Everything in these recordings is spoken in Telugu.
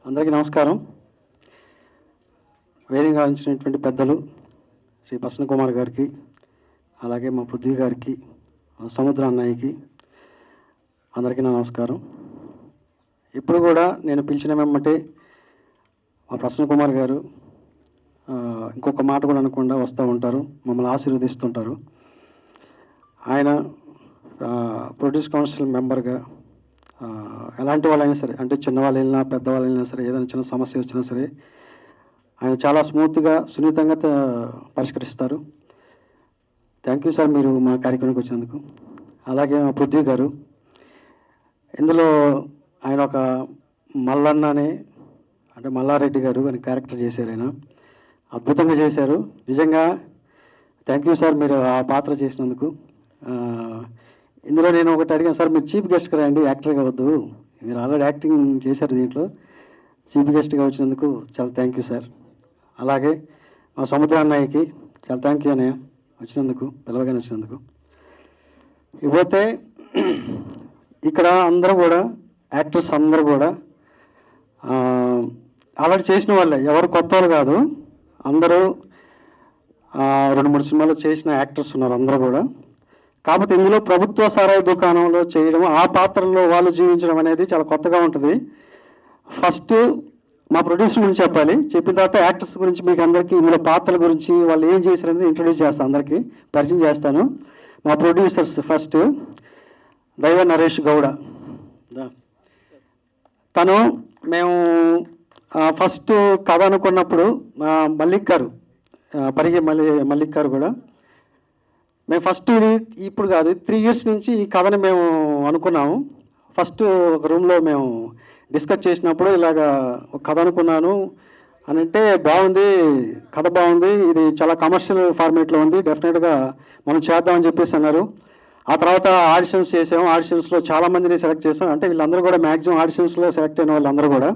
అందరికీ నమస్కారం. వేదికగా ఉంచినటువంటి పెద్దలు శ్రీ ప్రసన్న కుమార్ గారికి, అలాగే మా పృథ్వీ గారికి, సముద్ర అన్నయ్యకి అందరికీ నమస్కారం. ఇప్పుడు కూడా నేను పిలిచిన వెంబటే మా ప్రసన్న కుమార్ గారు ఇంకొక మాట కూడా అనకుండా వస్తూ ఉంటారు, మమ్మల్ని ఆశీర్వదిస్తుంటారు. ఆయన ప్రొడ్యూస్ కౌన్సిల్ మెంబర్గా ఎలాంటి వాళ్ళైనా సరే, అంటే చిన్నవాళ్ళు వెళ్ళినా పెద్దవాళ్ళు వెళ్ళినా సరే, ఏదైనా చిన్న సమస్య వచ్చినా సరే ఆయన చాలా స్మూత్గా సున్నితంగా పరిష్కరిస్తారు. థ్యాంక్ యూ సార్, మీరు మా కార్యక్రమానికి వచ్చినందుకు. అలాగే మా పృథ్వీ గారు, ఇందులో ఆయన ఒక మల్లన్న అంటే మల్లారెడ్డి గారు అని క్యారెక్టర్ చేశారు. ఆయన అద్భుతంగా చేశారు. నిజంగా థ్యాంక్ యూ సార్, మీరు ఆ పాత్ర చేసినందుకు. ఇందులో నేను ఒకటి అడిగాను సార్, మీరు చీఫ్ గెస్ట్గా రండి, యాక్టర్గా వద్దు, మీరు ఆల్రెడీ యాక్టింగ్ చేశారు, దీంట్లో చీఫ్ గెస్ట్గా వచ్చినందుకు చాలా థ్యాంక్ యూ సార్. అలాగే మా సముద్ర అన్నయ్యకి చాలా థ్యాంక్ యూ అన్నయ్య, వచ్చినందుకు, పిలవగానే వచ్చినందుకు. ఇకపోతే ఇక్కడ అందరూ కూడా యాక్టర్స్ అందరూ కూడా ఆల్రెడీ చేసిన వాళ్ళే, ఎవరు కొత్త వాళ్ళు కాదు, అందరూ 2-3 సినిమాలు చేసిన యాక్టర్స్ ఉన్నారు అందరూ కూడా. కాకపోతే ఇందులో ప్రభుత్వ సారాయి దుకాణంలో చేయడం, ఆ పాత్రలో వాళ్ళు జీవించడం అనేది చాలా కొత్తగా ఉంటుంది. ఫస్ట్ మా ప్రొడ్యూసర్ గురించి చెప్పాలి, చెప్పిన తర్వాత యాక్టర్స్ గురించి మీకు అందరికీ ఇందులో పాత్రల గురించి వాళ్ళు ఏం చేశారనేది ఇంట్రొడ్యూస్ చేస్తాను, అందరికీ పరిచయం చేస్తాను. మా ప్రొడ్యూసర్స్ ఫస్ట్ దైవ నరేష్ గౌడ. తను మేము ఫస్ట్ కథ అనుకున్నప్పుడు మల్లిక్ గారు, పరిగే మల్లిక్ గారు కూడా, మేము ఫస్ట్ ఇది ఇప్పుడు కాదు 3 years నుంచి ఈ కథని మేము అనుకున్నాము. ఫస్ట్ ఒక రూమ్లో మేము డిస్కస్ చేసినప్పుడు ఇలాగా ఒక కథ అనుకున్నాను అని అంటే, బాగుంది కథ, బాగుంది, ఇది చాలా కమర్షియల్ ఫార్మేట్లో ఉంది, డెఫినెట్గా మనం చేద్దామని చెప్పేసి అన్నారు. ఆ తర్వాత ఆడిషన్స్ చేసాము, ఆడిషన్స్లో చాలామందిని సెలెక్ట్ చేసాం. అంటే వీళ్ళందరూ కూడా మ్యాక్సిమం ఆడిషన్స్లో సెలెక్ట్ అయిన వాళ్ళందరూ కూడా.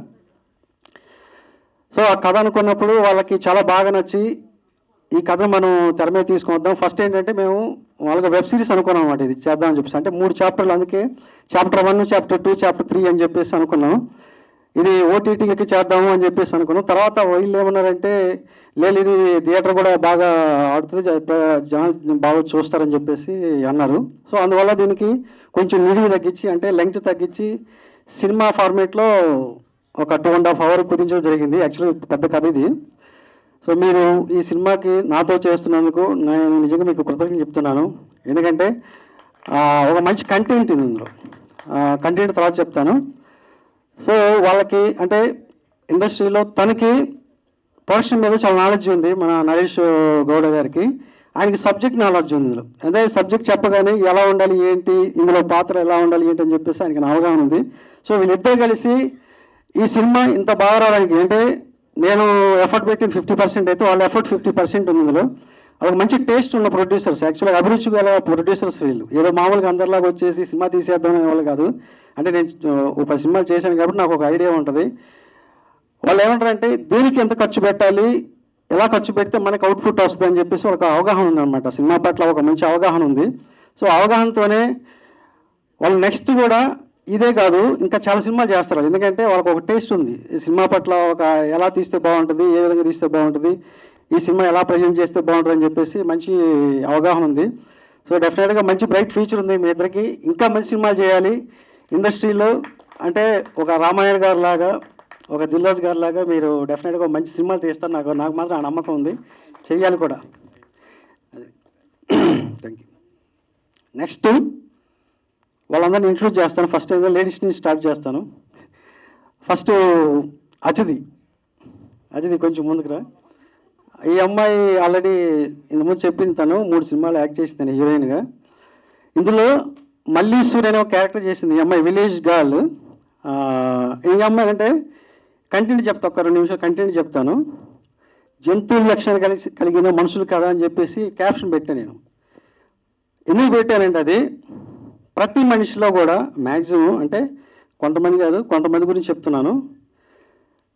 సో ఆ కథ అనుకున్నప్పుడు వాళ్ళకి చాలా బాగా నచ్చి ఈ కథ మనం తెర మీద తీసుకొద్దాం. ఫస్ట్ ఏంటంటే మేము వాళ్ళకి వెబ్ సిరీస్ అనుకున్నాం అన్నమాట, ఇది చేద్దామని చెప్పేసి. అంటే 3 చాప్టర్లు, అందుకే చాప్టర్ 1, చాప్టర్ 2, చాప్టర్ 3 అని చెప్పేసి అనుకున్నాం. ఇది ఓటీటీకి చేద్దాము అని చెప్పేసి అనుకున్నాం. తర్వాత వీళ్ళు ఏమన్నారంటే, లేదు ఇది థియేటర్ కూడా బాగా ఆడుతుంది, జనం బాగా చూస్తారని చెప్పేసి అన్నారు. సో అందువల్ల దీనికి కొంచెం నిడివి తగ్గించి, అంటే లెంగ్త్ తగ్గించి, సినిమా ఫార్మేట్లో ఒక 2.5 hours కుదించడం జరిగింది. యాక్చువల్లీ పెద్ద కథ ఇది. సో మీరు ఈ సినిమాకి నాతో చేస్తున్నందుకు నేను నిజంగా మీకు కృతజ్ఞతలు చెప్తున్నాను. ఎందుకంటే ఒక మంచి కంటెంట్ ఇది, ఇందులో కంటెంట్ తర్వాత చెప్తాను. సో వాళ్ళకి అంటే ఇండస్ట్రీలో తనకి ప్రొడక్షన్ మీద చాలా నాలెడ్జ్ ఉంది, మన నరేష్ గౌడ గారికి. ఆయనకి సబ్జెక్ట్ నాలెడ్జ్ ఉంది ఇందులో. అదే సబ్జెక్ట్ చెప్పగానే ఎలా ఉండాలి ఏంటి, ఇందులో పాత్ర ఎలా ఉండాలి ఏంటి అని చెప్పేసి ఆయనకి అవగాహన ఉంది. సో వీళ్ళిద్దరు కలిసి ఈ సినిమా ఇంత బాగా రావడానికి, అంటే నేను ఎఫర్ట్ పెట్టింది 50% అయితే వాళ్ళ ఎఫర్ట్ 50% ఉంది ఇందులో. వాళ్ళకి మంచి టేస్ట్ ఉన్న ప్రొడ్యూసర్స్, యాక్చువల్గా అభిరుచి గల ప్రొడ్యూసర్స్ వీళ్ళు. ఏదో మామూలుగా అందరిలాగా వచ్చేసి సినిమా తీసేద్దాం అనే వాళ్ళు కాదు. అంటే నేను ఒక 10 సినిమాలు చేశాను కాబట్టి నాకు ఒక ఐడియా ఉంటుంది. వాళ్ళు ఏమంటారంటే దేనికి ఎంత ఖర్చు పెట్టాలి, ఎలా ఖర్చు పెడితే మనకు అవుట్పుట్ వస్తుంది అని చెప్పేసి ఒక అవగాహన ఉందన్నమాట. సినిమా పట్ల ఒక మంచి అవగాహన ఉంది. సో అవగాహనతోనే వాళ్ళు నెక్స్ట్ కూడా ఇదే కాదు ఇంకా చాలా సినిమాలు చేస్తారు. ఎందుకంటే వాళ్ళకి ఒక టేస్ట్ ఉంది ఈ సినిమా పట్ల, ఒక ఎలా తీస్తే బాగుంటుంది, ఏ విధంగా తీస్తే బాగుంటుంది, ఈ సినిమా ఎలా ప్రజెంట్ చేస్తే బాగుంటుంది అని చెప్పేసి మంచి అవగాహన ఉంది. సో డెఫినెట్గా మంచి బ్రైట్ ఫ్యూచర్ ఉంది మీ ఇద్దరికి. ఇంకా మంచి సినిమాలు చేయాలి ఇండస్ట్రీలో. అంటే ఒక రామాయణ గారు లాగా, ఒక దిల్రాజు గారు లాగా మీరు డెఫినెట్గా మంచి సినిమాలు తీస్తారు. నాకు మాత్రం ఆ నమ్మకం ఉంది, చెయ్యాలి కూడా. Thank you. నెక్స్ట్ వాళ్ళందరినీ ఇంట్రొడ్యూస్ చేస్తాను. ఫస్ట్ ఏదో లేడీస్ని స్టార్ట్ చేస్తాను. ఫస్ట్ అతిథి కొంచెం ముందుకురా. ఈ అమ్మాయి ఆల్రెడీ ఇంతకుముందు చెప్పింది, తను 3 సినిమాలు యాక్ట్ చేసింది హీరోయిన్గా. ఇందులో మల్లీశ్వరి అనే ఒక క్యారెక్టర్ చేసింది ఈ అమ్మాయి, విలేజ్ గర్ల్. ఈ అమ్మాయి అంటే కంటెంట్ చెప్తా, ఒక 2 నిమిషాలు కంటెంట్ చెప్తాను. జంతువుల లక్షణాలు కలిగిన మనుషులు కదా అని చెప్పేసి క్యాప్షన్ పెట్టాను నేను. ఎందుకు పెట్టానంటే అది ప్రతి మనిషిలో కూడా మ్యాక్సిమం, అంటే కొంతమంది కాదు కొంతమంది గురించి చెప్తున్నాను,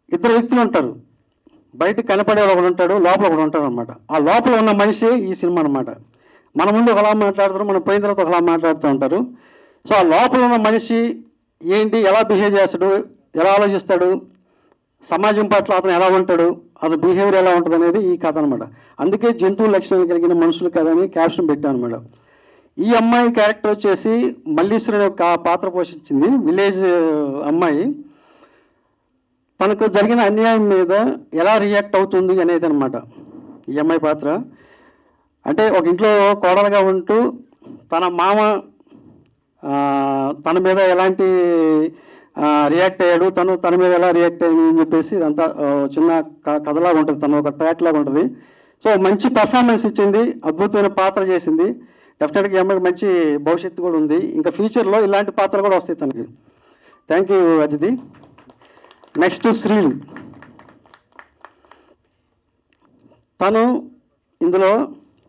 2 వ్యక్తులు ఉంటారు. బయట కనపడే ఒకడు ఉంటాడు, లోపల ఒకడు ఉంటాడు అనమాట. ఆ లోపల ఉన్న మనిషి ఈ సినిమా అనమాట. మన ముందు ఒకలా మాట్లాడతారు, మనం పోయిన తర్వాత ఒకలా మాట్లాడుతూ ఉంటారు. సో ఆ లోపల ఉన్న మనిషి ఏంటి, ఎలా బిహేవ్ చేస్తాడు, ఎలా ఆలోచిస్తాడు, సమాజం పట్ల అతను ఎలా ఉంటాడు, అతని బిహేవియర్ ఎలా ఉంటుంది అనేది ఈ కథ అనమాట. అందుకే జంతువు లక్షణాలు కలిగిన మనుషులు కథ అని క్యాప్షన్ పెట్టాను అనమాట. ఈ అమ్మాయి క్యారెక్టర్ వచ్చేసి మల్లీశ్వరుని యొక్క పాత్ర పోషించింది. విలేజ్ అమ్మాయి తనకు జరిగిన అన్యాయం మీద ఎలా రియాక్ట్ అవుతుంది అనేది అనమాట ఈ అమ్మాయి పాత్ర. అంటే ఒక ఇంట్లో కోడలుగా ఉంటూ తన మామ తన మీద ఎలాంటి రియాక్ట్ అయ్యాడు, తన మీద ఎలా రియాక్ట్ అయ్యింది అని చెప్పేసి ఇదంతా చిన్న కథలాగా ఉంటుంది, తను ఒక ట్రాక్ లాగా ఉంటుంది. సో మంచి పర్ఫార్మెన్స్ ఇచ్చింది, అద్భుతమైన పాత్ర చేసింది. డెఫినెట్గా ఈ అమ్మాయికి మంచి భవిష్యత్తు కూడా ఉంది. ఇంకా ఫ్యూచర్లో ఇలాంటి పాత్రలు కూడా వస్తాయి తనకి. Thank you Ajithi. Next Srilu. తను ఇందులో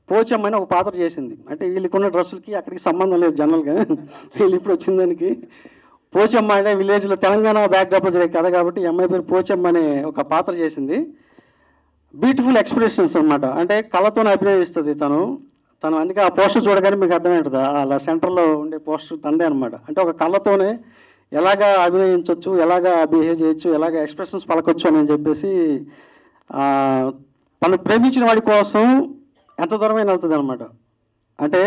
పోచమ్మని ఒక పాత్ర చేసింది. అంటే వీళ్ళకున్న డ్రెస్సులకి అక్కడికి సంబంధం లేదు జనరల్గా, వీళ్ళు ఇప్పుడు వచ్చిన దానికి. పోచమ్మ అంటే విలేజ్లో తెలంగాణ బ్యాక్డ్రాప్లో జరిగే కథ కాబట్టి ఈ అమ్మాయి పేరు పోచమ్మ అనే ఒక పాత్ర చేసింది. బ్యూటిఫుల్ ఎక్స్ప్రెషన్స్ అనమాట, అంటే కళతోనే అభినయిస్తుంది తను. అందుకే ఆ పోస్టర్ చూడగానే మీకు అర్థమవుతుంది, అలా సెంటర్లో ఉండే పోస్టర్ తందే అనమాట. అంటే ఒక కళతోనే ఎలాగా అభినయించవచ్చు, ఎలాగా బిహేవ్ చేయొచ్చు, ఎలాగ ఎక్స్ప్రెషన్స్ పలకొచ్చు అని చెప్పేసి తను ప్రేమించిన వాడి కోసం ఎంత దూరమైన వెళ్తుంది అనమాట. అంటే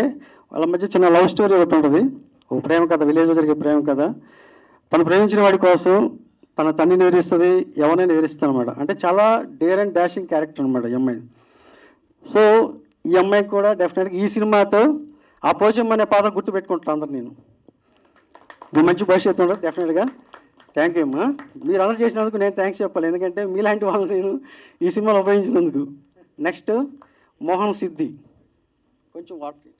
వాళ్ళ మధ్య చిన్న లవ్ స్టోరీ ఒకటి ఉంటుంది, ఒక ప్రేమ కథ, విలేజ్లో జరిగే ప్రేమ కథ. తను ప్రేమించిన వాడి కోసం తన తండ్రిని ఎదిరిస్తుంది, ఎవరైనా ఎదిరిస్తుంది అనమాట. అంటే చాలా డేర్ అండ్ డాషింగ్ క్యారెక్టర్ అనమాట ఈ అమ్మాయి. సో ఈ అమ్మాయికి కూడా డెఫినెట్గా ఈ సినిమాతో ఆ పోచమ్మ అనే పాత్ర గుర్తుపెట్టుకుంటాను అందరు. నేను మీ మంచి భవిష్యత్తు ఉండదు డెఫినెట్గా. థ్యాంక్ యూ అమ్మా. మీరు అలా చేసినందుకు నేను థ్యాంక్స్ చెప్పాలి, ఎందుకంటే మీలాంటి వాళ్ళు నేను ఈ సినిమాలో ఉపయోగించినందుకు. నెక్స్ట్ మోహన్ సిద్ధి. కొంచెం వాటర్.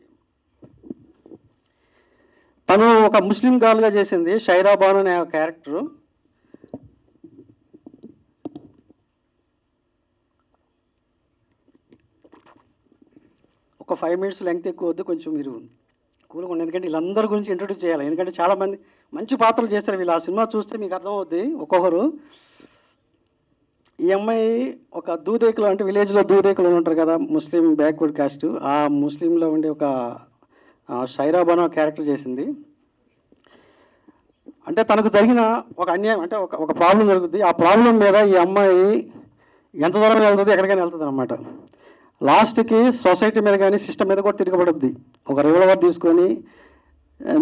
తను ఒక ముస్లిం గర్ల్గా చేసింది షైరా బాను అనే క్యారెక్టరు. ఒక 5 minutes లెంగ్త్ ఎక్కువ వద్దు, కొంచెం మీరు కూల్గా ఉండి, ఎందుకంటే వీళ్ళందరి గురించి ఇంట్రొడ్యూస్ చేయాలి. ఎందుకంటే చాలామంది మంచి పాత్రలు చేస్తారు వీళ్ళు. ఆ సినిమా చూస్తే మీకు అర్థమవుద్ది ఒక్కొక్కరు. ఈ అమ్మాయి ఒక దూదేకులు, అంటే విలేజ్లో దూదేకులు ఉంటారు కదా, ముస్లిం బ్యాక్వర్డ్ కాస్ట్, ఆ ముస్లింలో ఉండే ఒక షైరా బాను క్యారెక్టర్ చేసింది. అంటే తనకు జరిగిన ఒక అన్యాయం, అంటే ఒక ప్రాబ్లం జరుగుతుంది. ఆ ప్రాబ్లం మీద ఈ అమ్మాయి ఎంత దూరం వెళ్తుంది, ఎక్కడికైనా వెళ్తుంది అనమాట. లాస్ట్కి సొసైటీ మీద కానీ సిస్టమ్ మీద కూడా తిరగబడుద్ది. ఒక రివల్వర్ తీసుకొని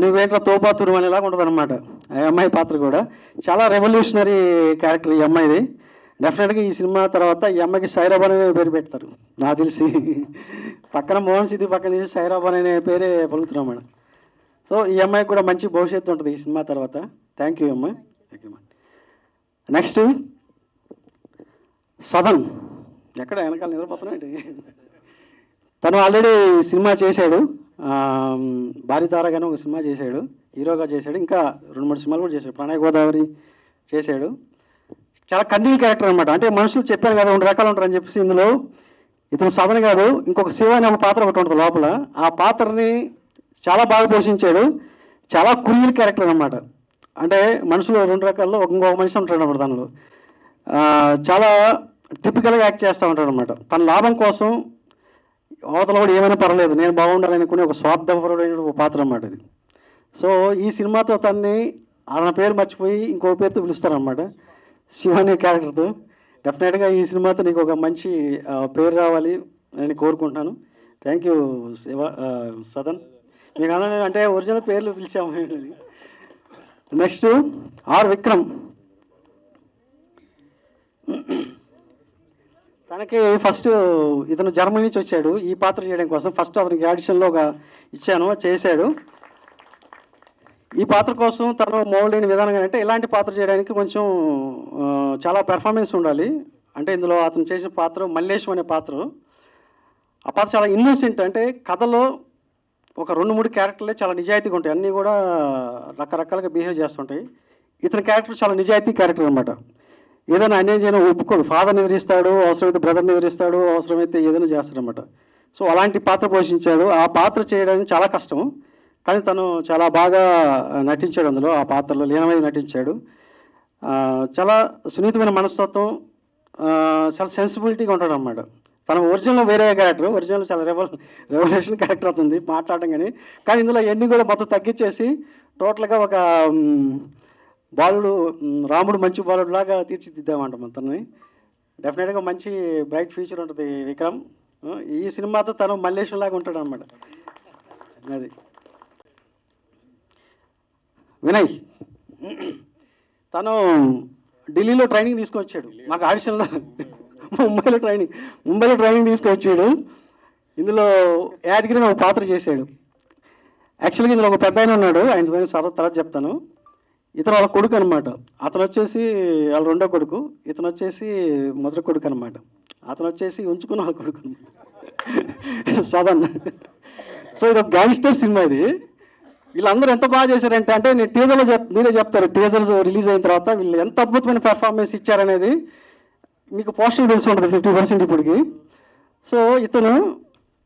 నువ్వేంట్రా తోపాతురు అనేలాగా ఉంటుంది అనమాట ఆ అమ్మాయి పాత్ర కూడా. చాలా రెవల్యూషనరీ క్యారెక్టర్ ఈ అమ్మాయిది. డెఫినెట్గా ఈ సినిమా తర్వాత ఈ అమ్మాయికి సైరాబాన్ అనే పేరు పెడతారు నాకు తెలిసి. పక్కన మోహన్ సిద్ధి పక్కన తీసి సైరాబాన్ అనే పేరే పలుకుతున్నాం మేడం. సో ఈ అమ్మాయికి కూడా మంచి భవిష్యత్తు ఉంటుంది ఈ సినిమా తర్వాత. థ్యాంక్ యూ అమ్మాయి. థ్యాంక్ యూ అమ్మా. నెక్స్ట్ సదన్. ఎక్కడ వెనకాల నిద్రపోతున్నాయండి. తను ఆల్రెడీ సినిమా చేశాడు, భారీ తారగానే ఒక సినిమా చేశాడు, హీరోగా చేశాడు. ఇంకా 2-3 సినిమాలు కూడా చేశాడు, ప్రణయ్ గోదావరి చేశాడు. చాలా కన్నీటి క్యారెక్టర్ అనమాట. అంటే మనుషులు చెప్పారు కదా 2 రకాలు ఉంటారని చెప్పేసి, ఇందులో ఇతను సదన్ కాదు, ఇంకొక శివ అనే ఒక పాత్ర ఒకటి ఉంటుంది లోపల. ఆ పాత్రని చాలా బాగా పోషించాడు. చాలా కురియల్ క్యారెక్టర్ అనమాట. అంటే మనుషులు 2 రకాల్లో ఇంకొక మనిషి ఉంటాడు అన్నమాట దానిలో. చాలా టిపికల్గా యాక్ట్ చేస్తూ ఉంటాడు అనమాట. తన లాభం కోసం అవతల కూడా ఏమైనా పర్లేదు నేను బాగుండాలనుకునే ఒక స్వార్థపరుడైన ఒక పాత్ర అన్నమాట ఇది. సో ఈ సినిమాతో తన్ని ఆయన పేరు మర్చిపోయి ఇంకో పేరుతో పిలుస్తారనమాట, శివ అనే క్యారెక్టర్తో. డెఫినెట్గా ఈ సినిమాతో నీకు ఒక మంచి పేరు రావాలి అని కోరుకుంటున్నాను. Thank you Shiva Sadan. మీకు అంటే ఒరిజినల్ పేర్లు పిలిచాము. Next are Vikram. తనకి ఫస్ట్ ఇతను జర్మనీ నుంచి వచ్చాడు ఈ పాత్ర చేయడం కోసం. ఫస్ట్ అతనికి ఆడిషన్లో ఇచ్చాను, చేశాడు. ఈ పాత్ర కోసం తను మోల్డ్ అయిన విధానంగా, అంటే ఇలాంటి పాత్ర చేయడానికి కొంచెం చాలా పెర్ఫార్మెన్స్ ఉండాలి. అంటే ఇందులో అతను చేసిన పాత్ర మల్లేశం అనే పాత్ర. ఆ పాత్ర చాలా ఇన్నోసెంట్, అంటే కథలో ఒక 2-3 క్యారెక్టర్లే చాలా నిజాయితీగా ఉంటాయి, అన్నీ కూడా రకరకాలుగా బిహేవ్ చేస్తుంటాయి. ఇతని క్యారెక్టర్ చాలా నిజాయితీ క్యారెక్టర్ అనమాట. ఏదైనా అన్యాయం చేయడం ఒప్పుకోడు, ఫాదర్ని ఎదిరిస్తాడు, అవసరమైతే బ్రదర్ని ఎదిరిస్తాడు, అవసరమైతే ఏదైనా చేస్తాడనమాట. సో అలాంటి పాత్ర పోషించాడు. ఆ పాత్ర చేయడానికి చాలా కష్టం, కానీ తను చాలా బాగా నటించాడు అందులో. ఆ పాత్రలో లీనమై నటించాడు. చాలా సున్నితమైన మనస్తత్వం, చాలా సెన్సిబిలిటీగా ఉంటాడు అన్నమాట. తన ఒరిజినల్ వేరే క్యారెక్టర్, ఒరిజినల్ చాలా రెవల్యూషన్ క్యారెక్టర్ అవుతుంది మాట్లాడడం కానీ ఇందులో ఎన్ని కూడా మొత్తం తగ్గించేసి టోటల్గా ఒక బాలుడు, రాముడు మంచి బాలుడు లాగా తీర్చిదిద్దామంట మొత్తాన్ని. డెఫినెట్గా మంచి బ్రైట్ ఫ్యూచర్ ఉంటుంది విక్రమ్. ఈ సినిమాతో తను మల్లేశం లాగా ఉంటాడు అనమాట. అది వినయ్ తను ఢిల్లీలో ట్రైనింగ్ తీసుకొచ్చాడు మాకు ఆడిషన్లో. ముంబైలో ట్రైనింగ్ తీసుకొచ్చాడు. ఇందులో యాదగిరిని ఒక పాత్ర చేశాడు. యాక్చువల్గా ఇందులో ఒక పెద్ద ఆయన ఉన్నాడు, ఆయన తర్వాత చెప్తాను. ఇతను వాళ్ళ కొడుకు అనమాట. అతను వచ్చేసి వాళ్ళ రెండో కొడుకు, ఇతను వచ్చేసి మొదటి కొడుకు అనమాట. అతను వచ్చేసి ఉంచుకున్న వాళ్ళ కొడుకు సదన్. సో ఇది ఒక గ్యాంగ్స్టర్ సినిమా. ఇది వీళ్ళందరూ ఎంత బాగా చేశారంటే, అంటే నేను టీజర్లో మీరే చెప్తారు, టీజర్స్ రిలీజ్ అయిన తర్వాత వీళ్ళు ఎంత అద్భుతమైన పెర్ఫార్మెన్స్ ఇచ్చారనేది మీకు పోస్టర్ తెలిసి ఉంటుంది 50% ఇప్పటికి. సో ఇతను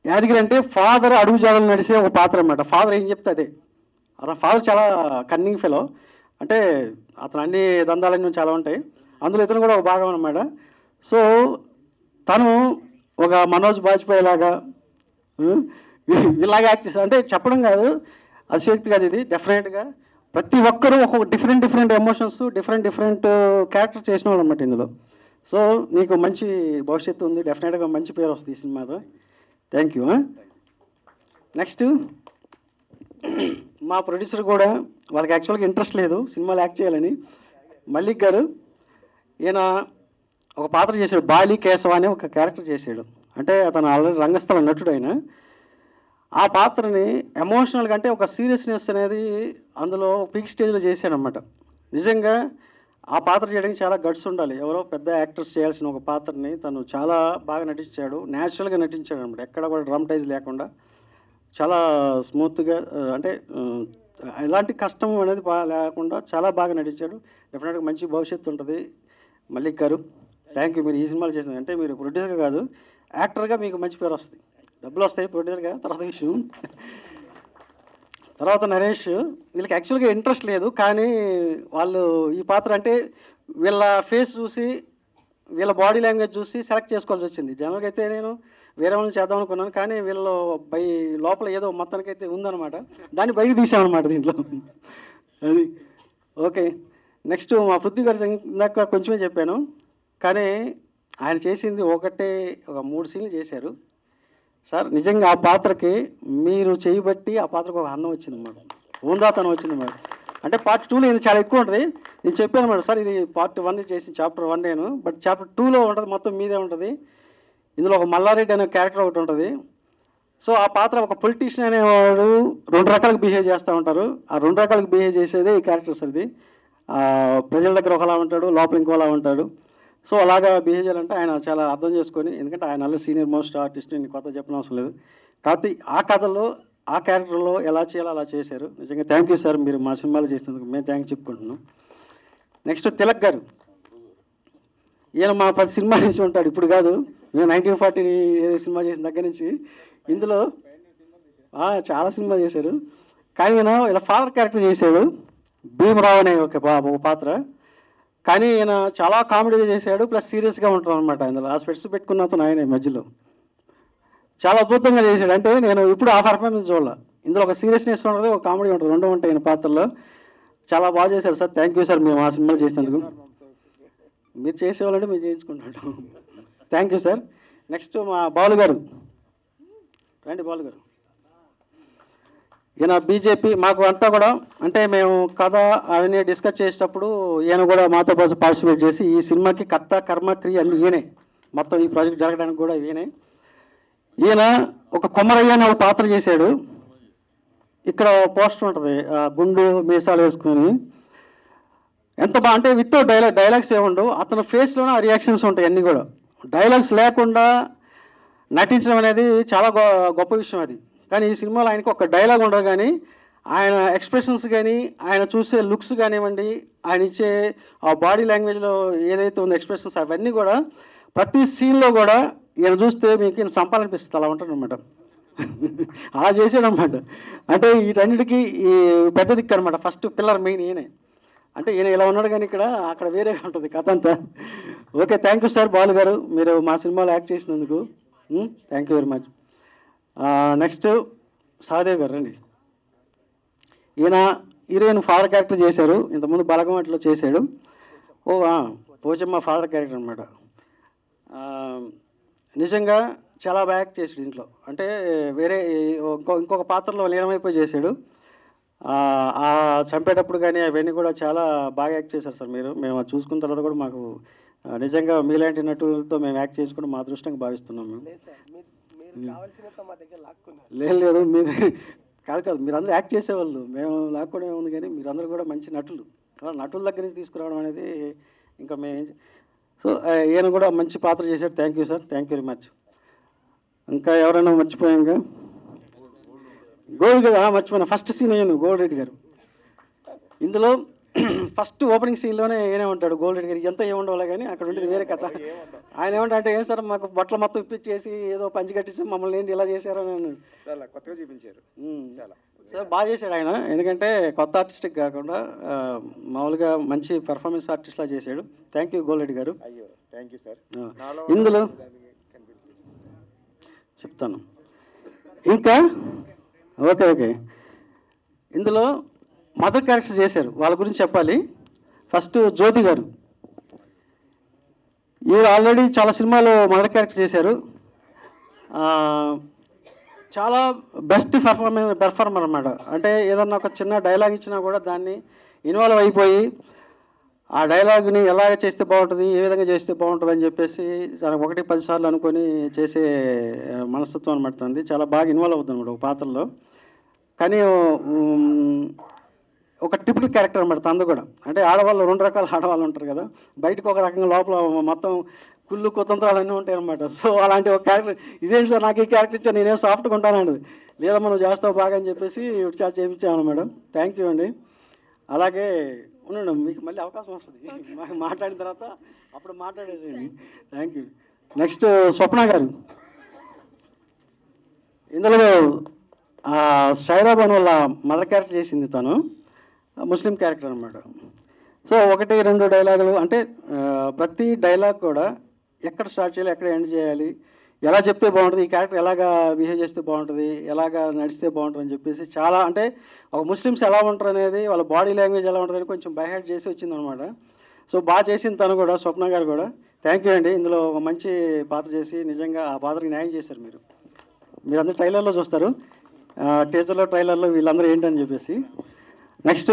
యాదగిరి అంటే ఫాదర్ అడుగుజాడలు నడిసే ఒక పాత్ర అనమాట. ఫాదర్ ఏం చెప్తే అదే. అతను ఫాదర్ చాలా కన్నింగ్ ఫెలో, అంటే అతను అన్ని దందాలన్నీ చాలా ఉంటాయి, అందులో ఇతను కూడా ఒక భాగం అనమాట. సో తను ఒక మనోజ్ బాజ్పేయి లాగా ఇలాగ యాక్ట్ చేశారు. అంటే చెప్పడం కాదు, అతిశక్తి కాదు, ఇది డెఫినెట్గా ప్రతి ఒక్కరూ ఒక్కొక్క డిఫరెంట్ ఎమోషన్స్, డిఫరెంట్ క్యారెక్టర్ చేసిన వాళ్ళు అనమాట ఇందులో. సో నీకు మంచి భవిష్యత్తు ఉంది, డెఫినెట్గా మంచి పేరు వస్తుంది ఈ సినిమాతో. Thank you. నెక్స్ట్ మా ప్రొడ్యూసర్ కూడా, వాళ్ళకి యాక్చువల్గా ఇంట్రెస్ట్ లేదు సినిమాలో యాక్ట్ చేయాలని, మల్లిక్ గారు. ఈయన ఒక పాత్ర చేశాడు, బాలి కేశవ అనే ఒక క్యారెక్టర్ చేశాడు. అంటే అతను ఆల్రెడీ రంగస్థల నటుడు. ఆయన ఆ పాత్రని ఎమోషనల్గా, అంటే ఒక సీరియస్నెస్ అనేది అందులో పీక్ స్టేజ్లో చేశాడనమాట. నిజంగా ఆ పాత్ర చేయడానికి చాలా గట్స్ ఉండాలి. ఎవరో పెద్ద యాక్టర్స్ చేయాల్సిన ఒక పాత్రని తను చాలా బాగా నటించాడు, న్యాచురల్గా నటించాడు అనమాట. ఎక్కడ కూడా డ్రామటైజ్ లేకుండా చాలా స్మూత్గా, అంటే ఎలాంటి కష్టం అనేది లేకుండా చాలా బాగా నటించాడు. డెఫినెట్గా మంచి భవిష్యత్తు ఉంటుంది మల్లిక్ గారు. Thank you. మీరు ఈ సినిమాలు చేసిన, అంటే మీరు ప్రొడ్యూసర్గా కాదు యాక్టర్గా మీకు మంచి పేరు వస్తుంది, డబ్బులు వస్తాయి ప్రొడ్యూసర్గా. తర్వాత విషయం, తర్వాత నరేష్. వీళ్ళకి యాక్చువల్గా ఇంట్రెస్ట్ లేదు, కానీ వాళ్ళు ఈ పాత్ర అంటే వీళ్ళ ఫేస్ చూసి, వీళ్ళ బాడీ లాంగ్వేజ్ చూసి సెలెక్ట్ చేసుకోవాల్సి వచ్చింది. జనరల్గా అయితే నేను వేరే వాళ్ళని చేద్దాం అనుకున్నాను, కానీ వీళ్ళు లోపల ఏదో మొత్తానికైతే ఉందన్నమాట, దాన్ని బయట తీసామన్నమాట దీంట్లో. అది ఓకే. నెక్స్ట్ మా పృథ్వీ గారు ఇందాక కొంచెమే చెప్పాను, కానీ ఆయన చేసింది ఒక 3 సీన్లు చేశారు సార్. నిజంగా ఆ పాత్రకి మీరు చేయబట్టి ఆ పాత్రకు ఒక అందం వచ్చింది అన్నమాట, ఊందాతనం వచ్చింది అన్నమాట. అంటే పార్ట్ 2లో ఇది చాలా ఎక్కువ ఉంటుంది. నేను చెప్పాను అన్నమాట, సార్ ఇది పార్ట్ 1 చేసిన చాప్టర్ 1 నేను, బట్ చాప్టర్ 2లో ఉంటుంది, మొత్తం మీదే ఉంటుంది. ఇందులో ఒక మల్లారెడ్డి అనే క్యారెక్టర్ ఒకటి ఉంటుంది. సో ఆ పాత్ర ఒక పొలిటీషియన్ అనేవాడు 2 రకాలుగా బిహేవ్ చేస్తూ ఉంటారు. ఆ 2 రకాలుగా బిహేవ్ చేసేదే ఈ క్యారెక్టర్ సార్. ఇది ప్రజల దగ్గర ఒకలా ఉంటాడు, లోపల ఇంకోలా ఉంటాడు. సో అలాగా బిహేవ్ చేయాలంటే ఆయన చాలా అర్థం చేసుకొని, ఎందుకంటే ఆయన అలా సీనియర్ మోస్ట్ ఆర్టిస్ట్, నేను కొత్త చెప్పనవసరం లేదు. కాబట్టి ఆ కథలో, ఆ క్యారెక్టర్లో ఎలా చేయాలో అలా చేశారు. నిజంగా థ్యాంక్ యూ సార్, మీరు మా సినిమాలు చేసినందుకు మేము థ్యాంక్స్ చెప్పుకుంటున్నాం. నెక్స్ట్ తిలక్ గారు. ఈయన మా 10 సినిమా నుంచి ఉంటాడు, ఇప్పుడు కాదు, మేము 1940 సినిమా చేసిన దగ్గర నుంచి. ఇందులో చాలా సినిమా చేశారు, కానీ ఈయన ఇలా ఫాదర్ క్యారెక్టర్ చేశాడు, భీమరావు అనే ఒక పాత్ర. కానీ ఈయన చాలా కామెడీగా చేశాడు, ప్లస్ సీరియస్గా ఉంటాడు అనమాట. ఇందులో ఆ స్పెట్స్ పెట్టుకున్న అతను ఆయన మధ్యలో చాలా అద్భుతంగా చేశాడు. అంటే నేను ఇప్పుడు ఆ పర్ఫార్మెన్స్ చూడాల. ఇందులో ఒక సీరియస్నెస్ ఉంటుంది, ఒక కామెడీ ఉంటుంది, 2 ఉంటాయి ఈయన పాత్రలో. చాలా బాగా చేశారు సార్. థ్యాంక్ యూ సార్, మేము ఆ సినిమాలు చేసినందుకు. మీరు చేసేవాళ్ళంటే మేము చేయించుకుంటాం. Thank you sir. నెక్స్ట్ మా బాలు గారు. రండి బాలు గారు. ఈయన బీజేపీ మాకు అంతా కూడా, అంటే మేము కథ అవన్నీ డిస్కస్ చేసేటప్పుడు ఈయన కూడా మాతో పాటు పార్టిసిపేట్ చేసి ఈ సినిమాకి కర్త కర్మ క్రియ అన్ని ఈయనే, మొత్తం ఈ ప్రాజెక్ట్ జరగడానికి కూడా ఈయనే. ఈయన ఒక కొమరయ్య అనే ఒక పాత్ర చేశాడు. ఇక్కడ పోస్టర్ ఉంటుంది, గుండు మీసాలు వేసుకొని ఎంత బాగా, అంటే విత్ డైలాగ్స్ ఏముండవు, అతని ఫేస్లోనే ఆ రియాక్షన్స్ ఉంటాయి అన్నీ కూడా. డైలాగ్స్ లేకుండా నటించడం అనేది చాలా గొప్ప విషయం అది. కానీ ఈ సినిమాలో ఆయనకి ఒక డైలాగ్ ఉండదు, కానీ ఆయన ఎక్స్ప్రెషన్స్ కానీ, ఆయన చూసే లుక్స్ కానివ్వండి, ఆయన ఇచ్చే ఆ బాడీ లాంగ్వేజ్లో ఏదైతే ఉందో ఎక్స్ప్రెషన్స్, అవన్నీ కూడా ప్రతి సీన్లో కూడా ఈయన చూస్తే మీకు ఈయన సంపాలనిపిస్తుంది, అలా ఉంటాడు అనమాట. అలా చేసాడు అనమాట. అంటే వీటన్నిటికీ ఈ పెద్ద దిక్కు అనమాట, ఫస్ట్ పిల్లర్ మెయిన్ ఈయనే. అంటే ఈయన ఇలా ఉన్నాడు, కానీ అక్కడ వేరేగా ఉంటుంది కథ అంతా. Okay, thank you sir Balu గారు, మీరు మా సినిమాలో యాక్ట్ చేసినందుకు. Thank you very much. Next Sahadev గారు రండి. ఈయన హీరోయిన్ ఫాదర్ క్యారెక్టర్ చేశారు, ఇంతకుముందు బలగం అట్లా చేశాడు. పోచమ్మ ఫాదర్ క్యారెక్టర్ అనమాట. నిజంగా చాలా బాగా యాక్ట్ చేసాడు ఇంట్లో, అంటే వేరే ఇంకొక పాత్రలో లీనమైపోయి చేశాడు. ఆ చంపేటప్పుడు కానీ అవన్నీ కూడా చాలా బాగా యాక్ట్ చేశారు సార్ మీరు. మేము అది చూసుకున్న తర్వాత కూడా మాకు నిజంగా మీలాంటి నటులతో మేము యాక్ట్ చేసుకుని మా అదృష్టంగా భావిస్తున్నాం మేము. లేదు మీరు కాదు మీరందరూ యాక్ట్ చేసేవాళ్ళు, మేము లాక్కోవడం ఉంది, కానీ మీరందరూ కూడా మంచి నటులు. నటుల దగ్గర నుంచి తీసుకురావడం అనేది ఇంకా మేము. సో ఈయన కూడా మంచి పాత్ర చేశాడు. Thank you sir, thank you very much. ఇంకా ఎవరైనా మర్చిపోయాక గోల్డ్ గారు మర్చిపోయినా ఫస్ట్ సీన్ అయ్యాను గోల్డ్ రెడ్డి గారు. ఇందులో ఫస్ట్ ఓపెనింగ్ సీన్లోనే ఏనే ఉంటాడు గోల్డ్ రెడ్డి గారు. ఎంత ఏముండవాలి కానీ అక్కడ ఉండేది వేరే కథ. ఆయన ఏమంటే ఏం సార్ మాకు బట్టలు మొత్తం ఇప్పించేసి ఏదో పంచి కట్టించి మమ్మల్ని ఏంటి ఇలా చేశారు అని అన్నాడు. చాలా కొత్తగా చూపించారు, సార్ బాగా చేశాడు ఆయన. ఎందుకంటే కొత్త ఆర్టిస్ట్కి కాకుండా మామూలుగా మంచి పెర్ఫార్మెన్స్ ఆర్టిస్ట్లా చేశాడు. థ్యాంక్ యూ గోల్డ్ రెడ్డి గారు. అయ్యో థ్యాంక్ యూ సార్. ఇందులో చెప్తాను ఇంకా. ఓకే ఇందులో మదర్ క్యారెక్టర్ చేశారు, వాళ్ళ గురించి చెప్పాలి. ఫస్ట్ జ్యోతి గారు, ఈవిడ ఆల్రెడీ చాలా సినిమాలో మదర్ క్యారెక్టర్ చేశారు. చాలా బెస్ట్ పెర్ఫార్మర్ అన్నమాట. అంటే ఏదన్నా ఒక చిన్న డైలాగ్ ఇచ్చినా కూడా దాన్ని ఇన్వాల్వ్ అయిపోయి ఆ డైలాగ్ని ఎలాగ చేస్తే బాగుంటుంది, ఏ విధంగా చేస్తే బాగుంటుంది అని చెప్పేసి 1-10 సార్లు అనుకొని చేసే మనస్తత్వం అనమాట. అంది చాలా బాగా ఇన్వాల్వ్ అవుతుంది అనమాట ఒక పాత్రలో. కానీ ఒక టిపికల్ క్యారెక్టర్ అనమాట తనది కూడా. అంటే ఆడవాళ్ళు 2 రకాల ఆడవాళ్ళు ఉంటారు కదా, బయటకు ఒక రకంగా లోపల మొత్తం కుళ్ళు కుతంత్రాలు అన్నీ ఉంటాయి అనమాట. సో అలాంటి ఒక క్యారెక్టర్. ఇదేంటి సార్ నాకు ఈ క్యారెక్టర్ ఇచ్చా, నేనే సాఫ్ట్గా ఉంటానండి. లేదా మనం చేస్తావు బాగా అని చెప్పేసి చాలా చేయించామని మేడం. థ్యాంక్ యూ అండి. అలాగే ఉండండి, మీకు మళ్ళీ అవకాశం వస్తుంది మాట్లాడిన తర్వాత, అప్పుడు మాట్లాడేసేయండి. Thank you. నెక్స్ట్ స్వప్న గారు, ఇందులో షైరాబాన్ వల్ల మదర్ క్యారెక్టర్ చేసింది తను, ముస్లిం క్యారెక్టర్ అనమాట. సో 1-2 డైలాగులు, అంటే ప్రతి డైలాగ్ కూడా ఎక్కడ స్టార్ట్ చేయాలి, ఎక్కడ ఎండ్ చేయాలి, ఎలా చెప్తే బాగుంటుంది, ఈ క్యారెక్టర్ ఎలాగా బిహేవ్ చేస్తే బాగుంటుంది, ఎలాగా నడిస్తే బాగుంటుంది అని చెప్పేసి చాలా, అంటే ఒక ముస్లిమ్స్ ఎలా ఉంటారు అనేది, వాళ్ళ బాడీ లాంగ్వేజ్ ఎలా ఉంటుందని కొంచెం బైహార్ట్ చేసి వచ్చిందనమాట. సో బాగా చేసింది తను కూడా, స్వప్న గారు కూడా. థ్యాంక్ యూ అండి. ఇందులో ఒక మంచి పాత్ర చేసి నిజంగా ఆ పాత్రకి న్యాయం చేశారు మీరు. మీరందరూ ట్రైలర్లో చూస్తారు, టీజర్లో ట్రైలర్లో వీళ్ళందరూ ఏంటని చెప్పేసి. నెక్స్ట్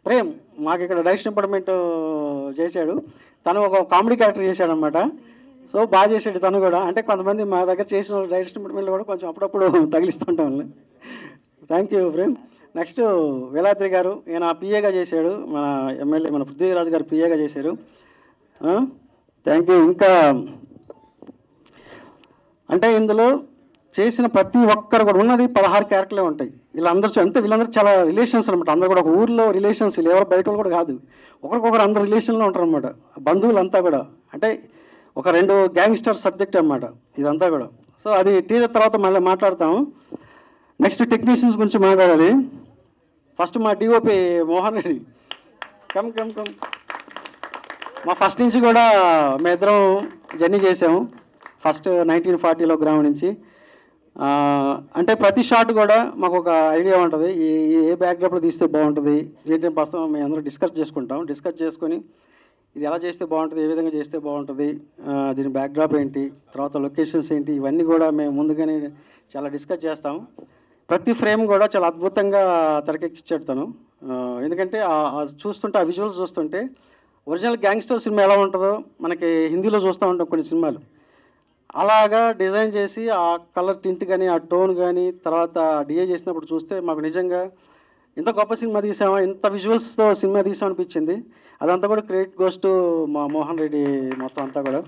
ప్రేమ్, మాకు ఇక్కడ డైరెక్షన్ డిపార్ట్మెంట్ చేశాడు. తను ఒక కామెడీ క్యారెక్టర్ చేశాడనమాట. సో బాగా చేసాడు తను కూడా. అంటే కొంతమంది మా దగ్గర చేసిన డైరెక్షన్ డిపార్ట్మెంట్లో కూడా కొంచెం అప్పుడప్పుడు తగిలిస్తుంటాం వాళ్ళని. Thank you Prem. Next Veladri garu, ఈయన పిఏగా చేశాడు, మన ఎమ్మెల్యే మన పృథ్వీరాజు గారు పిఏగా చేశారు. Thank you. ఇంకా అంటే ఇందులో చేసిన ప్రతి ఒక్కరు కూడా ఉన్నది 16 క్యారెక్టర్లే ఉంటాయి. వీళ్ళందరూ చాలా రిలేషన్స్ అనమాట. అందరూ కూడా ఒక ఊర్లో రిలేషన్స్, వీళ్ళు ఎవరు బయట కూడా కాదు, ఒకరికొకరు అందరు రిలేషన్లో ఉంటారు అనమాట. బంధువులంతా కూడా, అంటే ఒక 2 గ్యాంగ్స్టర్ సబ్జెక్ట్ అనమాట ఇదంతా కూడా. సో అది టీజర్ తర్వాత మళ్ళీ మాట్లాడతాము. నెక్స్ట్ టెక్నీషియన్స్ గురించి మాట్లాడాలి. ఫస్ట్ మా డిఓపి మోహన్ రెడ్డి, కమ్. మా ఫస్ట్ నుంచి కూడా మేమిద్దరం జర్నీ చేసాము. ఫస్ట్ 1940లో గ్రామం నుంచి. అంటే ప్రతి షాట్ కూడా మాకు ఒక ఐడియా ఉంటుంది, ఏ బ్యాక్డ్రాప్లో తీస్తే బాగుంటుంది ఏంటంటే ప్రస్తుతం మేము అందరూ డిస్కస్ చేసుకొని ఇది ఎలా చేస్తే బాగుంటుంది, ఏ విధంగా చేస్తే బాగుంటుంది, దీని బ్యాక్డ్రాప్ ఏంటి, తర్వాత లొకేషన్స్ ఏంటి, ఇవన్నీ కూడా మేము ముందుగానే చాలా డిస్కస్ చేస్తాము. ప్రతి ఫ్రేమ్ కూడా చాలా అద్భుతంగా తెరకెక్కించాడు తను. ఎందుకంటే చూస్తుంటే ఆ విజువల్స్ చూస్తుంటే ఒరిజినల్ గ్యాంగ్స్టర్ సినిమా ఎలా ఉంటుందో మనకి హిందీలో చూస్తూ ఉంటాం కొన్ని సినిమాలు, అలాగా డిజైన్ చేసి ఆ కలర్ టింట్ కానీ ఆ టోన్ కానీ తర్వాత డిఏ చేసినప్పుడు చూస్తే మాకు నిజంగా ఇంత గొప్ప సినిమా తీసామా, ఇంత విజువల్స్తో సినిమా తీసామనిపించింది. అదంతా కూడా క్రెడిట్ గోస్ టు మా మోహన్ రెడ్డి. మొత్తం అంతా కూడా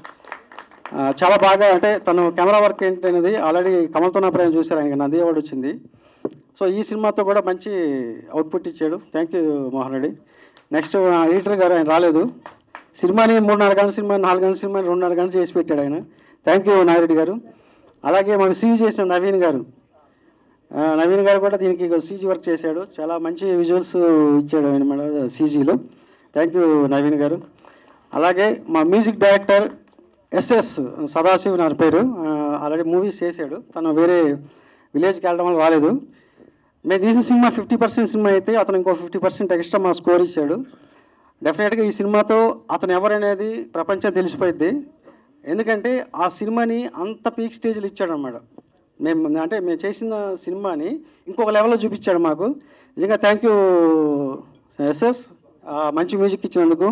చాలా బాగా, అంటే తను కెమెరా వర్క్ ఏంటనేది ఆల్రెడీ కమల్తో నా ప్రేమ చూశారు, ఆయనకి నంది అవార్డు వచ్చింది. సో ఈ సినిమాతో కూడా మంచి అవుట్పుట్ ఇచ్చాడు. Thank you Mohan Reddy. Next editor గారు, ఆయన రాలేదు. సినిమాని 3-4 గంటల సినిమా, 4 గంటల సినిమాని 2.5 గంటలు చేసి పెట్టాడు ఆయన. థ్యాంక్ యూ నాగిరెడ్డి గారు. అలాగే మనం సీజీ చేసిన నవీన్ గారు కూడా దీనికి సీజీ వర్క్ చేశాడు. చాలా మంచి విజువల్స్ ఇచ్చాడు ఆయన మన సీజీలో. థ్యాంక్ యూ నవీన్ గారు. అలాగే మా మ్యూజిక్ డైరెక్టర్ ఎస్ఎస్ సదాశివ్ నా పేరు. ఆల్రెడీ మూవీస్ చేశాడు. తను వేరే విలేజ్కి వెళ్ళడం వల్ల రాలేదు. మేము తీసిన సినిమా 50% సినిమా అయితే అతను ఇంకో 50% ఎక్స్ట్రా మా స్కోర్ ఇచ్చాడు. డెఫినెట్గా ఈ సినిమాతో అతను ఎవరనేది ప్రపంచం తెలిసిపోయింది. ఎందుకంటే ఆ సినిమాని అంత పీక్ స్టేజ్లో ఇచ్చాడన్నమాట. మేము చేసిన సినిమాని ఇంకొక లెవెల్లో చూపించాడు మాకు. నిజంగా థ్యాంక్ యూ ఎస్ఎస్, మంచి మ్యూజిక్ ఇచ్చినందుకు.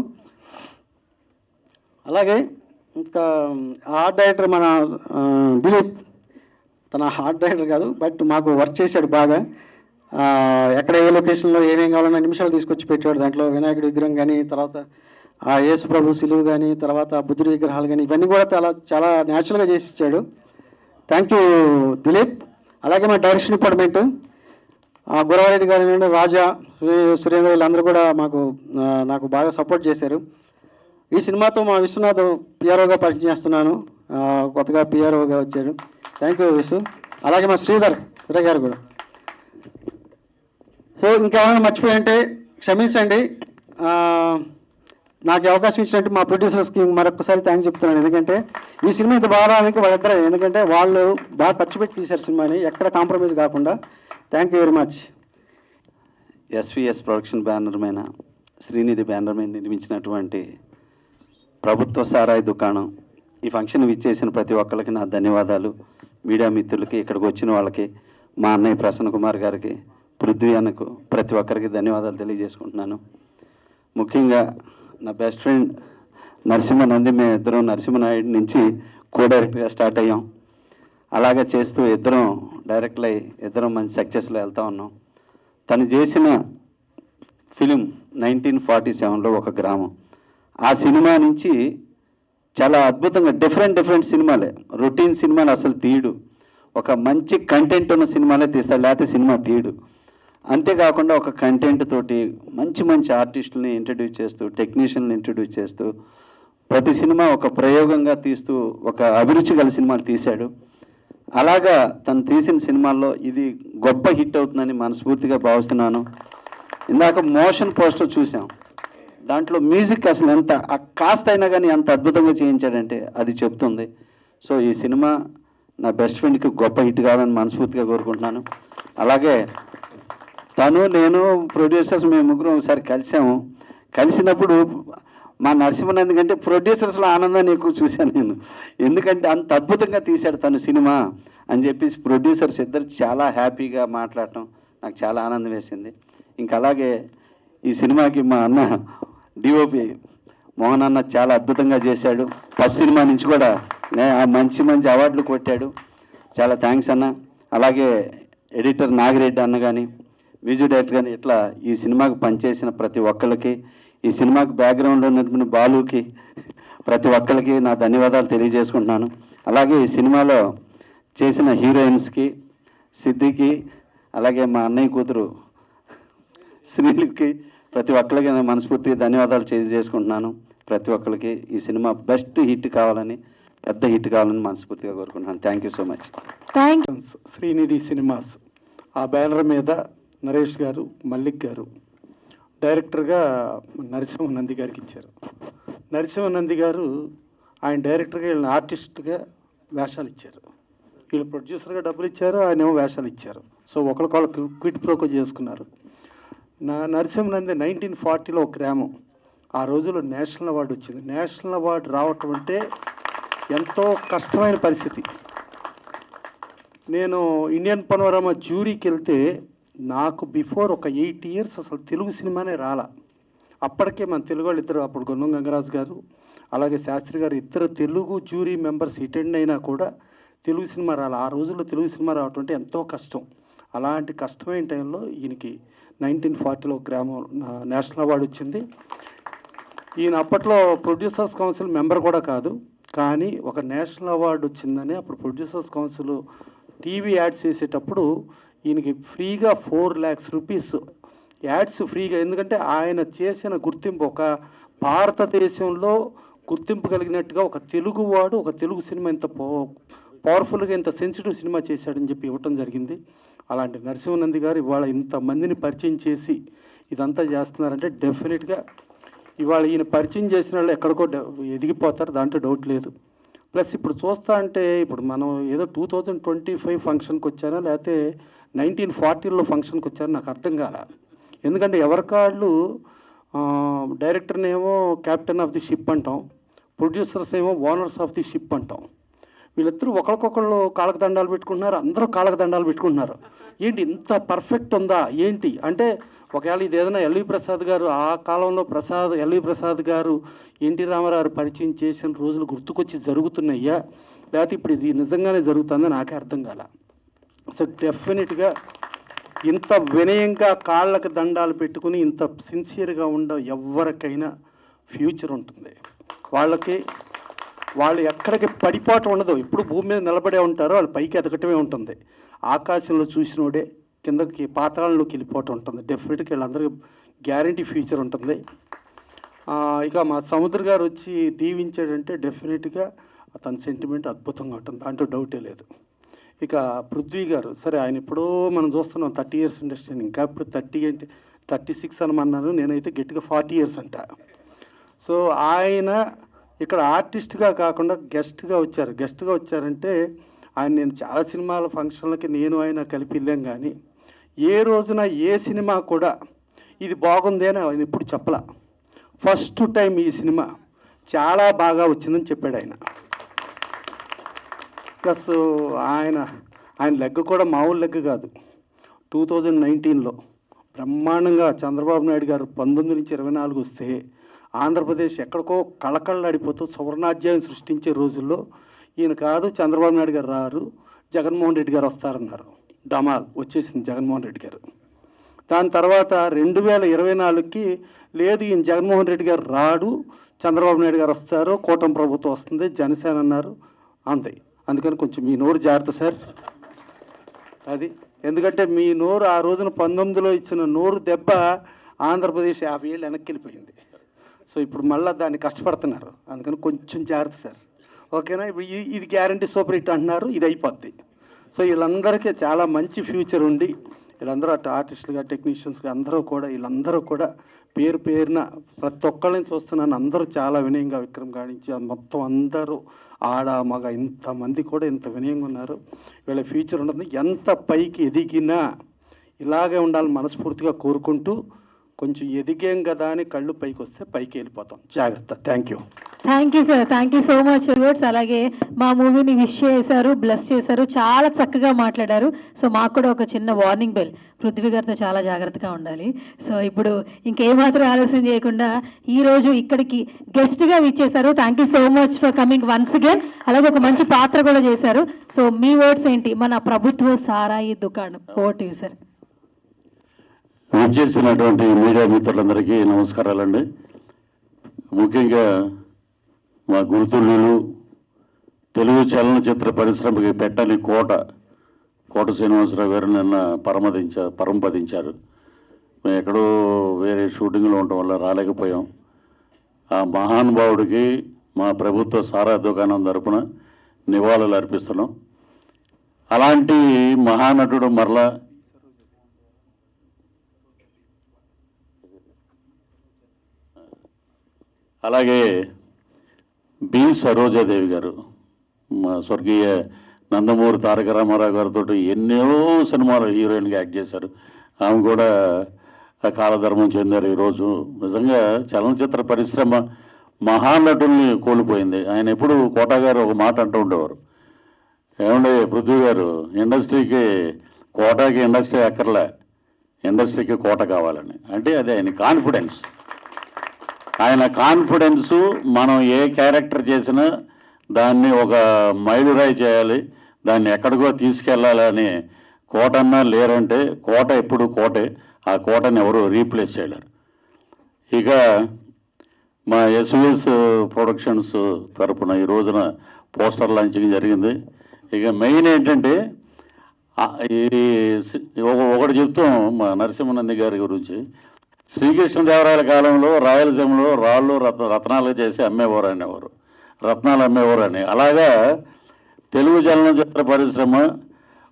అలాగే ఇంకా ఆర్ట్ డైరెక్టర్ మన దిలీప్, తన ఆర్ట్ డైరెక్టర్ కాదు బట్ మాకు వర్క్ చేశాడు బాగా. ఎక్కడ ఏ లొకేషన్లో ఏమేం కావాలన్నా నిమిషాలు తీసుకొచ్చి పెట్టాడు. దాంట్లో వినాయకుడి విగ్రహం కానీ, తర్వాత యేసు ప్రభు సిలువు కానీ, తర్వాత బుద్ధుడి విగ్రహాలు కానీ, ఇవన్నీ కూడా చాలా న్యాచురల్గా చేసి ఇచ్చాడు. Thank you Dilip. అలాగే మా డైరెక్షన్ డిపార్ట్మెంట్ గురవారెడ్డి గారు, రాజా, సురేంద్ర వీళ్ళందరూ కూడా నాకు బాగా సపోర్ట్ చేశారు. ఈ సినిమాతో మా విశ్వనాథ్ పిఆర్ఓగా పరిచయం చేస్తున్నాను. కొత్తగా పిఆర్ఓగా వచ్చాడు. థ్యాంక్ యూ విశ్వ. అలాగే మా శ్రీధర్ గారు కూడా. సో ఇంకేమైనా మర్చిపోయింటే క్షమించండి. నాకు అవకాశం ఇచ్చినట్టు మా ప్రొడ్యూసర్స్కి మరొకసారి థ్యాంక్స్ చెప్తున్నాను. ఎందుకంటే ఈ సినిమా ఇంత బాగా రావడానికి వాళ్ళిద్దరే, ఎందుకంటే వాళ్ళు బాగా ఖర్చు పెట్టి తీశారు సినిమాని, ఎక్కడ కాంప్రమైజ్ కాకుండా. Thank you very much. SVS production banner మీద, శ్రీనిధి బ్యానర్ మీద నిర్మించినటువంటి ప్రభుత్వ సారాయి దుకాణం ఈ ఫంక్షన్ విచ్చేసిన ప్రతి ఒక్కరికి నా ధన్యవాదాలు. మీడియా మిత్రులకి, ఇక్కడికి వచ్చిన వాళ్ళకి, మా అన్నయ్య ప్రసన్న కుమార్ గారికి, పృథ్వీ అన్నకు, ప్రతి ఒక్కరికి ధన్యవాదాలు తెలియజేసుకుంటున్నాను. ముఖ్యంగా నా బెస్ట్ ఫ్రెండ్ నరసింహనంది, మేము ఇద్దరం నరసింహనాయుడు నుంచి కో డైరెక్ట్గా స్టార్ట్ అయ్యాం. అలాగే చేస్తూ ఇద్దరం డైరెక్ట్లు అయ్యి ఇద్దరం మంచి సక్సెస్లో వెళ్తూ ఉన్నాం. తను చేసిన ఫిలిం 1947లో ఒక గ్రామం. ఆ సినిమా నుంచి చాలా అద్భుతంగా డిఫరెంట్ సినిమాలే, రొటీన్ సినిమాలు అసలు తీయడు. ఒక మంచి కంటెంట్ ఉన్న సినిమాలే తీస్తాడు, లేకపోతే సినిమా తీయడు. అంతేకాకుండా ఒక కంటెంట్ తోటి మంచి ఆర్టిస్టులని ఇంట్రడ్యూస్ చేస్తూ, టెక్నీషియన్ని ఇంట్రడ్యూస్ చేస్తూ, ప్రతి సినిమా ఒక ప్రయోగంగా తీస్తూ ఒక అభిరుచి గల సినిమాలు తీశాడు. అలాగా తను తీసిన సినిమాల్లో ఇది గొప్ప హిట్ అవుతుందని మనస్ఫూర్తిగా భావిస్తున్నాను. ఇందాక మోషన్ పోస్టర్ చూసాం, దాంట్లో మ్యూజిక్ అసలు ఎంత కాస్త అయినా కానీ ఎంత అద్భుతంగా చేయించాడంటే అది చెప్తుంది. సో ఈ సినిమా నా బెస్ట్ ఫ్రెండ్కి గొప్ప హిట్ కావాలని మనస్ఫూర్తిగా కోరుకుంటున్నాను. అలాగే నేను ప్రొడ్యూసర్స్ మేము ముగ్గురం ఒకసారి కలిసాము. కలిసినప్పుడు మా నరసింహనంది కంటే ప్రొడ్యూసర్స్లో ఆనందాన్ని ఎక్కువ చూశాను నేను. ఎందుకంటే అంత అద్భుతంగా తీశాడు తను సినిమా అని చెప్పేసి ప్రొడ్యూసర్స్ ఇద్దరు చాలా హ్యాపీగా మాట్లాడటం నాకు చాలా ఆనందం వేసింది. ఇంకా అలాగే ఈ సినిమాకి మా అన్న డిఓపి మోహన్ అన్న చాలా అద్భుతంగా చేశాడు. ఫస్ట్ సినిమా నుంచి కూడా మంచి అవార్డులు కొట్టాడు. చాలా థ్యాంక్స్ అన్న. అలాగే ఎడిటర్ నాగిరెడ్డి అన్న కానీ, మ్యూజిక్ డైరెక్టర్ కానీ, ఇట్లా ఈ సినిమాకి పనిచేసిన ప్రతి ఒక్కరికి, ఈ సినిమాకి బ్యాక్గ్రౌండ్లో ఉన్నటువంటి బాలుకి, ప్రతి ఒక్కరికి నా ధన్యవాదాలు తెలియజేసుకుంటున్నాను. అలాగే ఈ సినిమాలో చేసిన హీరోయిన్స్కి, సిద్ధికి, అలాగే మా అన్నయ్య కూతురు శ్రీలకి, ప్రతి ఒక్కరికి నేను మనస్ఫూర్తిగా ధన్యవాదాలు తెలియజేసుకుంటున్నాను. ప్రతి ఒక్కరికి ఈ సినిమా బెస్ట్ హిట్ కావాలని, పెద్ద హిట్ కావాలని మనస్ఫూర్తిగా కోరుకుంటున్నాను. Thank you so much. Srinidhi cinemas ఆ బ్యానర్ మీద నరేష్ గారు, మల్లిక్ గారు డైరెక్టర్గా నరసింహనంది గారికి ఇచ్చారు. నరసింహనంది గారు ఆయన డైరెక్టర్గా, వీళ్ళని ఆర్టిస్ట్గా వేషాలు ఇచ్చారు. వీళ్ళు ప్రొడ్యూసర్గా డబ్బులు ఇచ్చారు, ఆయన ఏమో వేషాలు ఇచ్చారు. సో ఒకరికొకరు క్విట్ ప్రోకో చేసుకున్నారు. నరసింహనంది 1940లో ఒక గ్రామం. ఆ రోజుల్లో నేషనల్ అవార్డు వచ్చింది. నేషనల్ అవార్డు రావటం అంటే ఎంతో కష్టమైన పరిస్థితి. నేను ఇండియన్ పనోరమా జ్యూరీకి వెళ్తే నాకు బిఫోర్ ఒక 8 years అసలు తెలుగు సినిమానే రాలా. అప్పటికే మన తెలుగు వాళ్ళు ఇద్దరు, అప్పుడు గొన్నం గంగరాజు గారు అలాగే శాస్త్రి గారు, ఇద్దరు తెలుగు జ్యూరీ మెంబర్స్ అటెండ్ అయినా కూడా తెలుగు సినిమా రాలా. ఆ రోజుల్లో తెలుగు సినిమా రావటం అంటే ఎంతో కష్టం. అలాంటి కష్టమైన టైంలో ఈయనకి 1940లో గ్రామం నేషనల్ అవార్డు వచ్చింది. ఈయన అప్పట్లో ప్రొడ్యూసర్స్ కౌన్సిల్ మెంబర్ కూడా కాదు, కానీ ఒక నేషనల్ అవార్డు వచ్చిందని అప్పుడు ప్రొడ్యూసర్స్ కౌన్సిల్ టీవీ యాడ్స్ చేసేటప్పుడు ఈయనకి ఫ్రీగా 4 lakhs రూపీస్ యాడ్స్ ఫ్రీగా. ఎందుకంటే ఆయన చేసిన గుర్తింపు ఒక భారతదేశంలో గుర్తింపు కలిగినట్టుగా ఒక తెలుగువాడు ఒక తెలుగు సినిమా ఇంత పవర్ఫుల్గా ఇంత సెన్సిటివ్ సినిమా చేశాడని చెప్పి ఇవ్వటం జరిగింది. అలాంటి నరసింహనంది గారు ఇవాళ ఇంతమందిని పరిచయం చేసి ఇదంతా చేస్తున్నారంటే డెఫినెట్గా ఇవాళ ఈయన పరిచయం చేసిన వాళ్ళు ఎక్కడికో ఎదిగిపోతారు, దాంట్లో డౌట్ లేదు. ప్లస్ ఇప్పుడు చూస్తా అంటే ఇప్పుడు మనం ఏదో 2025 ఫంక్షన్కి వచ్చారా లేకపోతే 1940లో ఫంక్షన్కి వచ్చారా నాకు అర్థం కాల. ఎందుకంటే ఎవరికాళ్ళు డైరెక్టర్నేమో క్యాప్టెన్ ఆఫ్ ది షిప్ అంటాం, ప్రొడ్యూసర్స్ ఏమో ఓనర్స్ ఆఫ్ ది షిప్ అంటాం. వీళ్ళిద్దరూ ఒకరికొకళ్ళు కాళ్ళకు దండాలు పెట్టుకుంటున్నారు, అందరూ కాళ్ళకు దండాలు పెట్టుకుంటున్నారు. ఏంటి ఇంత పర్ఫెక్ట్ ఉందా ఏంటి అంటే, ఒకవేళ ఇది ఏదైనా ఎల్వి ప్రసాద్ గారు ఆ కాలంలో ఎల్వి ప్రసాద్ గారు ఎన్టీ రామారావు పరిచయం చేసిన రోజులు గుర్తుకొచ్చి జరుగుతున్నాయ్యా, లేకపోతే ఇప్పుడు ఇది నిజంగానే జరుగుతుందో నాకే అర్థం కాల. సో డెఫినెట్గా ఇంత వినయంగా కాళ్ళకి దండాలు పెట్టుకుని ఇంత సిన్సియర్గా ఎవరికైనా ఫ్యూచర్ ఉంటుంది. వాళ్ళు ఎక్కడికి పడిపోవటం ఉండదు, ఎప్పుడు భూమి మీద నిలబడే ఉంటారో వాళ్ళు పైకి ఎదగటమే ఉంటుంది. ఆకాశంలో చూసినోడే కిందకి పాతాళంలోకి వెళ్ళిపోవటం ఉంటుంది. డెఫినెట్గా వీళ్ళందరికీ గ్యారంటీ ఫ్యూచర్ ఉంటుంది. ఇక మా సముద్ర గారు వచ్చి దీవించాడంటే డెఫినెట్గా అతని సెంటిమెంట్ అద్భుతంగా ఉంటుంది, దాంట్లో డౌటే లేదు. ఇక పృథ్వీ గారు, సరే ఆయన ఎప్పుడో మనం చూస్తున్నాం 30 years ఇండస్ట్రీ, ఇంకా ఇప్పుడు 30 అంటే 36 అనమన్నాను, నేనైతే గట్టిగా 40 years అంట. సో ఆయన ఇక్కడ ఆర్టిస్ట్గా కాకుండా గెస్ట్గా వచ్చారంటే ఆయన నేను చాలా సినిమాల ఫంక్షన్లకి నేను ఆయన కలిపి వెళ్ళాం, కానీ ఏ రోజున ఏ సినిమా కూడా ఇది బాగుంది అని ఆయన ఎప్పుడు చెప్పలా. ఫస్ట్ టైం ఈ సినిమా చాలా బాగా వచ్చిందని చెప్పాడు ఆయన. ప్లస్ ఆయన లెగ్ కూడా మామూలు లెగ్ కాదు. 2019లో బ్రహ్మాండంగా చంద్రబాబు నాయుడు గారు 19 నుంచి 24 వస్తే ఆంధ్రప్రదేశ్ ఎక్కడికో కళకళలాడిపోతూ సువర్ణాధ్యాయం సృష్టించే రోజుల్లో ఈయన కాదు చంద్రబాబు నాయుడు గారు రారు, జగన్మోహన్ రెడ్డి గారు వస్తారన్నారు. డమాల్ వచ్చేసింది జగన్మోహన్ రెడ్డి గారు. దాని తర్వాత 2024కి లేదు ఈయన జగన్మోహన్ రెడ్డి గారు రాడు, చంద్రబాబు నాయుడు గారు వస్తారు, కూటమి ప్రభుత్వం వస్తుంది, జనసేన అన్నారు అంతే. అందుకని కొంచెం మీ నోరు జాగ్రత్త సార్. అది ఎందుకంటే మీ నోరు ఆ రోజున 19లో ఇచ్చిన నోరు దెబ్బ ఆంధ్రప్రదేశ్ 50 ఏళ్ళు వెనక్కి వెళ్ళిపోయింది. సో ఇప్పుడు మళ్ళీ దాన్ని కష్టపడుతున్నారు, అందుకని కొంచెం జాగ్రత్త సార్, ఓకేనా? ఇప్పుడు ఇది గ్యారంటీ సూపర్ హిట్ అంటున్నారు, ఇది అయిపోద్ది. సో వీళ్ళందరికీ చాలా మంచి ఫ్యూచర్ ఉండి వీళ్ళందరూ అటు ఆర్టిస్టులుగా టెక్నీషియన్స్గా వీళ్ళందరూ కూడా పేరు పేరున ప్రతి ఒక్కళ్ళని చూస్తున్నాను, అందరూ చాలా వినయంగా విక్రమ్ గాడించి మొత్తం అందరూ ఆడ మగ ఇంతమంది కూడా ఇంత వినయంగా ఉన్నారు. వీళ్ళ ఫ్యూచర్ ఉండదు, ఎంత పైకి ఎదిగినా ఇలాగే ఉండాలని మనస్ఫూర్తిగా కోరుకుంటూ, కొంచెం ఎదిగేం కదా అని కళ్ళు పైకి వస్తే పైకి వెళ్ళిపోతాం, జాగ్రత్త. Thank you sir, thank you so much words. అలాగే మా మూవీని విష్ చేశారు, బ్లెస్ చేశారు, చాలా చక్కగా మాట్లాడారు. సో మాకు కూడా ఒక చిన్న వార్నింగ్ బెల్, పృథ్వీ గారితో చాలా జాగ్రత్తగా ఉండాలి. సో ఇప్పుడు ఇంకేమాత్రం ఆలస్యం చేయకుండా ఈరోజు ఇక్కడికి గెస్ట్గా విచ్చేశారు. Thank you so much for coming once again. అలాగే ఒక మంచి పాత్ర కూడా చేశారు. సో మీ వర్డ్స్ ఏంటి మన ప్రభుత్వ సారాయి దుకాణం? Over to you sir. విచ్చేసినటువంటి మీడియా మిత్రులందరికీ నమస్కారాలండి. ముఖ్యంగా మా గురుతుల్యులు తెలుగు చలనచిత్ర పరిశ్రమకి పెట్టని కోట శ్రీనివాసరావు గారు నిన్న పరంపదించారు. మేము ఎక్కడో వేరే షూటింగ్లో ఉండటం వల్ల రాలేకపోయాం. ఆ మహానుభావుడికి మా ప్రభుత్వ సారా దుకాణం తరపున నివాళులు అర్పిస్తున్నాం. అలాంటి మహానటుడు మరలా అలాగే బి సరోజాదేవి గారు, మా స్వర్గీయ నందమూరి తారక రామారావు గారితో ఎన్నో సినిమాలు హీరోయిన్గా యాక్ట్ చేశారు. ఆమె కూడా కాలధర్మం చెందారు. ఈరోజు నిజంగా చలనచిత్ర పరిశ్రమ మహానటుల్ని కోల్పోయింది. ఆయన ఎప్పుడు కోట గారు ఒక మాట అంటూ ఉండేవారు, ఏమండే పృథ్వీ గారు, కోటాకి ఇండస్ట్రీ అక్కర్లే, ఇండస్ట్రీకి కోట కావాలని. అంటే అది ఆయన కాన్ఫిడెన్స్. ఆయన కాన్ఫిడెన్సు మనం ఏ క్యారెక్టర్ చేసినా దాన్ని ఒక మైలురాయి చేయాలి, దాన్ని ఎక్కడికో తీసుకెళ్ళాలని కోటన్నా లేరంటే కోట ఎప్పుడు కోటే, ఆ కోటని ఎవరు రీప్లేస్ చేయలేరు. ఇక మా ఎస్విఎస్ ప్రొడక్షన్స్ తరపున ఈ రోజున పోస్టర్ లాంచింగ్ జరిగింది. ఇక మెయిన్ ఏంటంటే ఒకటి చెప్తాం మా నరసింహనంది గారి గురించి. శ్రీకృష్ణదేవరాయల కాలంలో రాయలసీమలో రాళ్ళు రత్నాలు చేసి అమ్మేవారు అనేవారు, రత్నాలు అమ్మేవారు అని. అలాగా తెలుగు చలనచిత్ర పరిశ్రమ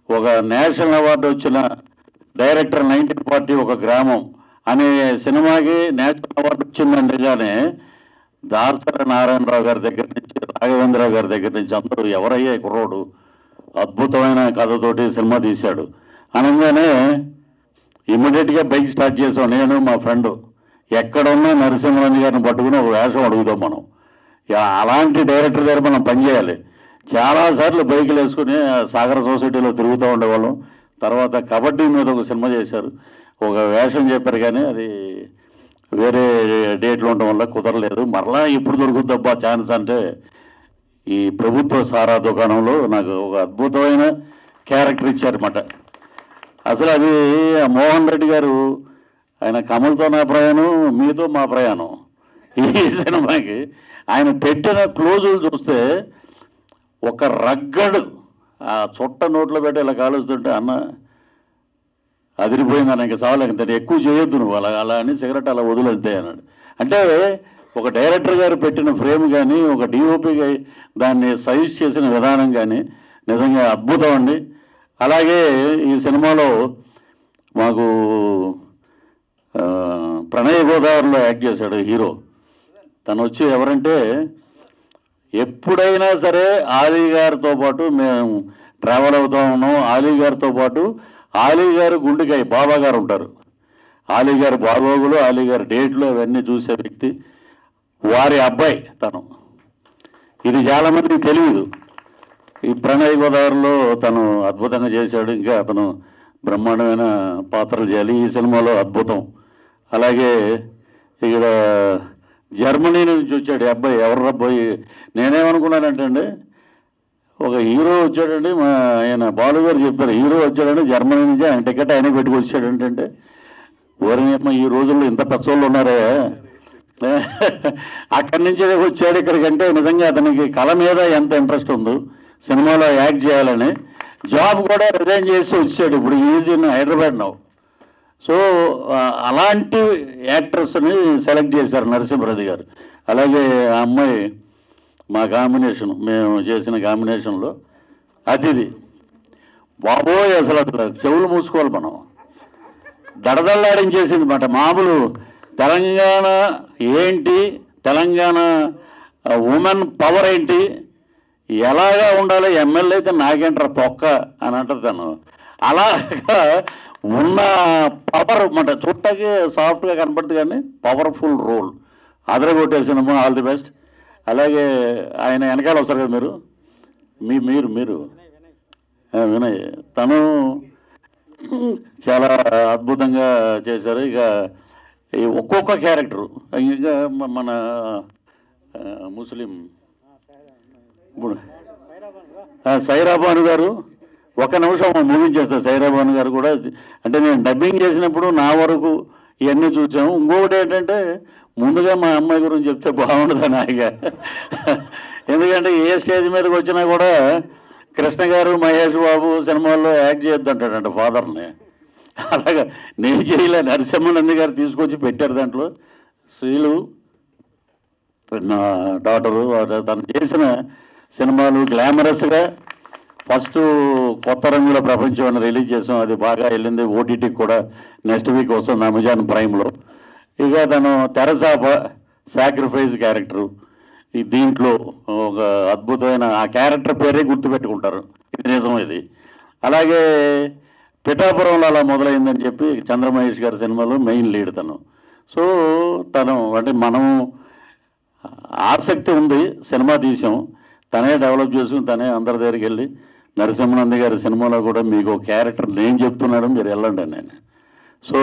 ఒక నేషనల్ అవార్డు వచ్చిన డైరెక్టర్ 1940 ఒక గ్రామం అనే సినిమాకి నేషనల్ అవార్డు వచ్చిందంటే కానీ దాసరి నారాయణరావు గారి దగ్గర నుంచి రాఘవేంద్ర గారి దగ్గర నుంచి అందరూ ఎవరయ్యే కుర్రోడు అద్భుతమైన కథతోటి సినిమా తీశాడు అనగానే ఇమ్మీడియట్గా బైక్ స్టార్ట్ చేసాం. నేను మా ఫ్రెండ్ ఎక్కడున్నా నరసింహరాజు గారిని పట్టుకుని ఒక వేషం అడుగుతాం మనం. అలాంటి డైరెక్టర్ దగ్గర మనం పనిచేయాలి. చాలాసార్లు బైకులు వేసుకుని సాగర సొసైటీలో తిరుగుతూ ఉండేవాళ్ళం. తర్వాత కబడ్డీ మీద ఒక సినిమా చేశారు, ఒక వేషం చెప్పారు, కానీ అది వేరే డేట్లు ఉండడం వల్ల కుదరలేదు. మరలా ఇప్పుడు దొరుకుద్దబ్బా ఛాన్స్ అంటే ఈ ప్రభుత్వ సారా దుకాణంలో నాకు ఒక అద్భుతమైన క్యారెక్టర్ ఇచ్చారన్నమాట. అసలు అది మోహన్ రెడ్డి గారు ఆయన కమల్తో నా ప్రయాణం, మీతో మా ప్రయాణం ఈ సినిమాకి ఆయన పెట్టిన క్లోజులు చూస్తే ఒక రగ్గడు ఆ చుట్ట నోట్లో పెట్టి ఇలా కాలుస్తుంటే అన్న అదిరిపోయింది అన్న, ఇంకా చాలు, ఇంత ఎక్కువ చేయొద్దు నువ్వు అలా అని సిగరెట్ అలా వదిలేద్దే అన్నాడు. అంటే ఒక డైరెక్టర్ గారు పెట్టిన ఫ్రేమ్ కానీ ఒక డిఓపిగా దాన్ని సజెస్ట్ చేసిన విధానం కానీ నిజంగా అద్భుతం అండి. అలాగే ఈ సినిమాలో మాకు ప్రణయ గోదావరిలో యాక్ట్ చేశాడు హీరో. తను వచ్చి ఎవరంటే ఎప్పుడైనా సరే ఆలీ గారితో పాటు మేము ట్రావెల్ అవుతూ ఉన్నాం. ఆలీ గారితో పాటు ఆలీ గారు గుండెకాయ బాబా గారు ఉంటారు. ఆలీ గారి బాగోగులు, ఆలీ గారి డేట్లు అవన్నీ చూసే వ్యక్తి. వారి అబ్బాయి తను. ఇది చాలామందికి తెలియదు. ఈ ప్రణయ్ గోదావరిలో తను అద్భుతంగా చేశాడు. ఇంకా అతను బ్రహ్మాండమైన పాత్రలు చేయాలి ఈ సినిమాలో, అద్భుతం. అలాగే ఇక్కడ జర్మనీ నుంచి వచ్చాడు ఈ అబ్బాయి. ఎవరు అబ్బాయి నేనేమనుకున్నానంటే అండి, ఒక హీరో వచ్చాడండి, మా ఆయన బాలు గారు చెప్పారు హీరో వచ్చాడండి జర్మనీ నుంచి, ఆయన టికెట్ ఆయన పెట్టుకొచ్చాడంటే ఓరినమ్మ ఈ రోజుల్లో ఇంత పెద్దోళ్ళు ఉన్నారే. అక్కడి నుంచి వచ్చాడు ఇక్కడికంటే నిజంగా అతనికి కళ మీద ఎంత ఇంట్రెస్ట్ ఉందో, సినిమాలో యాక్ట్ చేయాలని. జాబ్ కూడా రిజైన్ చేసి వచ్చాడు. ఇప్పుడు is in Hyderabad now. So అలాంటి యాక్టర్స్ని సెలెక్ట్ చేశారు నరసింహరాజు గారు. అలాగే ఆ అమ్మాయి మా కాంబినేషన్, మేము చేసిన కాంబినేషన్లో అతిథి. బాబోయ్ అసలు చెవులు మూసుకోవాలి మనం, దడదల్లాడించేసింది మాట. మామూలు తెలంగాణ ఏంటి, తెలంగాణ ఉమెన్ పవర్ ఏంటి, ఎలాగా ఉండాలి, ఎమ్మెల్యే అయితే నాకేంటారా తొక్క అని అంటారు తను. అలాగా ఉన్న పవర్ అన్నమాట. చుట్టకి సాఫ్ట్గా కనపడుతుంది కానీ పవర్ఫుల్ రోల్. అదరగొట్టేసినాము. All the best. అలాగే ఆయన వెనకాల వస్తారు కదా మీరు మీరు వినయ్, తను చాలా అద్భుతంగా చేశారు. ఇక ఈ ఒక్కొక్క క్యారెక్టరు, ఇంకా మన ముస్లిం సైరాబాను గారు, ఒక నిమిషం ముగించేస్తారు. సైరాబాను గారు కూడా అంటే నేను డబ్బింగ్ చేసినప్పుడు నా వరకు ఇవన్నీ చూసాము. ఇంకొకటి ఏంటంటే ముందుగా మా అమ్మాయి గురించి చెప్తే బాగుండదని ఆయన, ఎందుకంటే ఏ స్టేజ్ మీదకి వచ్చినా కూడా కృష్ణ గారు మహేష్ బాబు సినిమాల్లో యాక్ట్ చేయొద్దంటాడంట ఫాదర్ని. అలాగా నేను చేయలే, నరసింహనంది గారు తీసుకొచ్చి పెట్టారు. దాంట్లో శ్రీలు నా డాటరు తను చేసిన సినిమాలు గ్లామరస్గా ఫస్ట్ కొత్త రంగుల ప్రపంచం అని రిలీజ్ చేసాం. అది బాగా వెళ్ళింది. ఓటీటీకి కూడా నెక్స్ట్ వీక్ వస్తుంది అమెజాన్ ప్రైమ్లో. ఇక తను తెరసాప సాక్రిఫైస్ క్యారెక్టరు. ఈ దీంట్లో ఒక అద్భుతమైన ఆ క్యారెక్టర్ పేరే గుర్తుపెట్టుకుంటారు. ఇది నిజం ఇది. అలాగే పిఠాపురంలో అలా మొదలైందని చెప్పి చంద్రమహేష్ గారి సినిమాలో మెయిన్ లీడ్ తను. సో తను అంటే మనం ఆసక్తి ఉంది, సినిమా తీసాం, తనే డెవలప్ చేసుకుని తనే అందరి దగ్గరికి వెళ్ళి నరసింహనంది గారి సినిమాలో కూడా మీకు క్యారెక్టర్ నేను చెప్తున్నాడు, మీరు వెళ్ళండి నేను. సో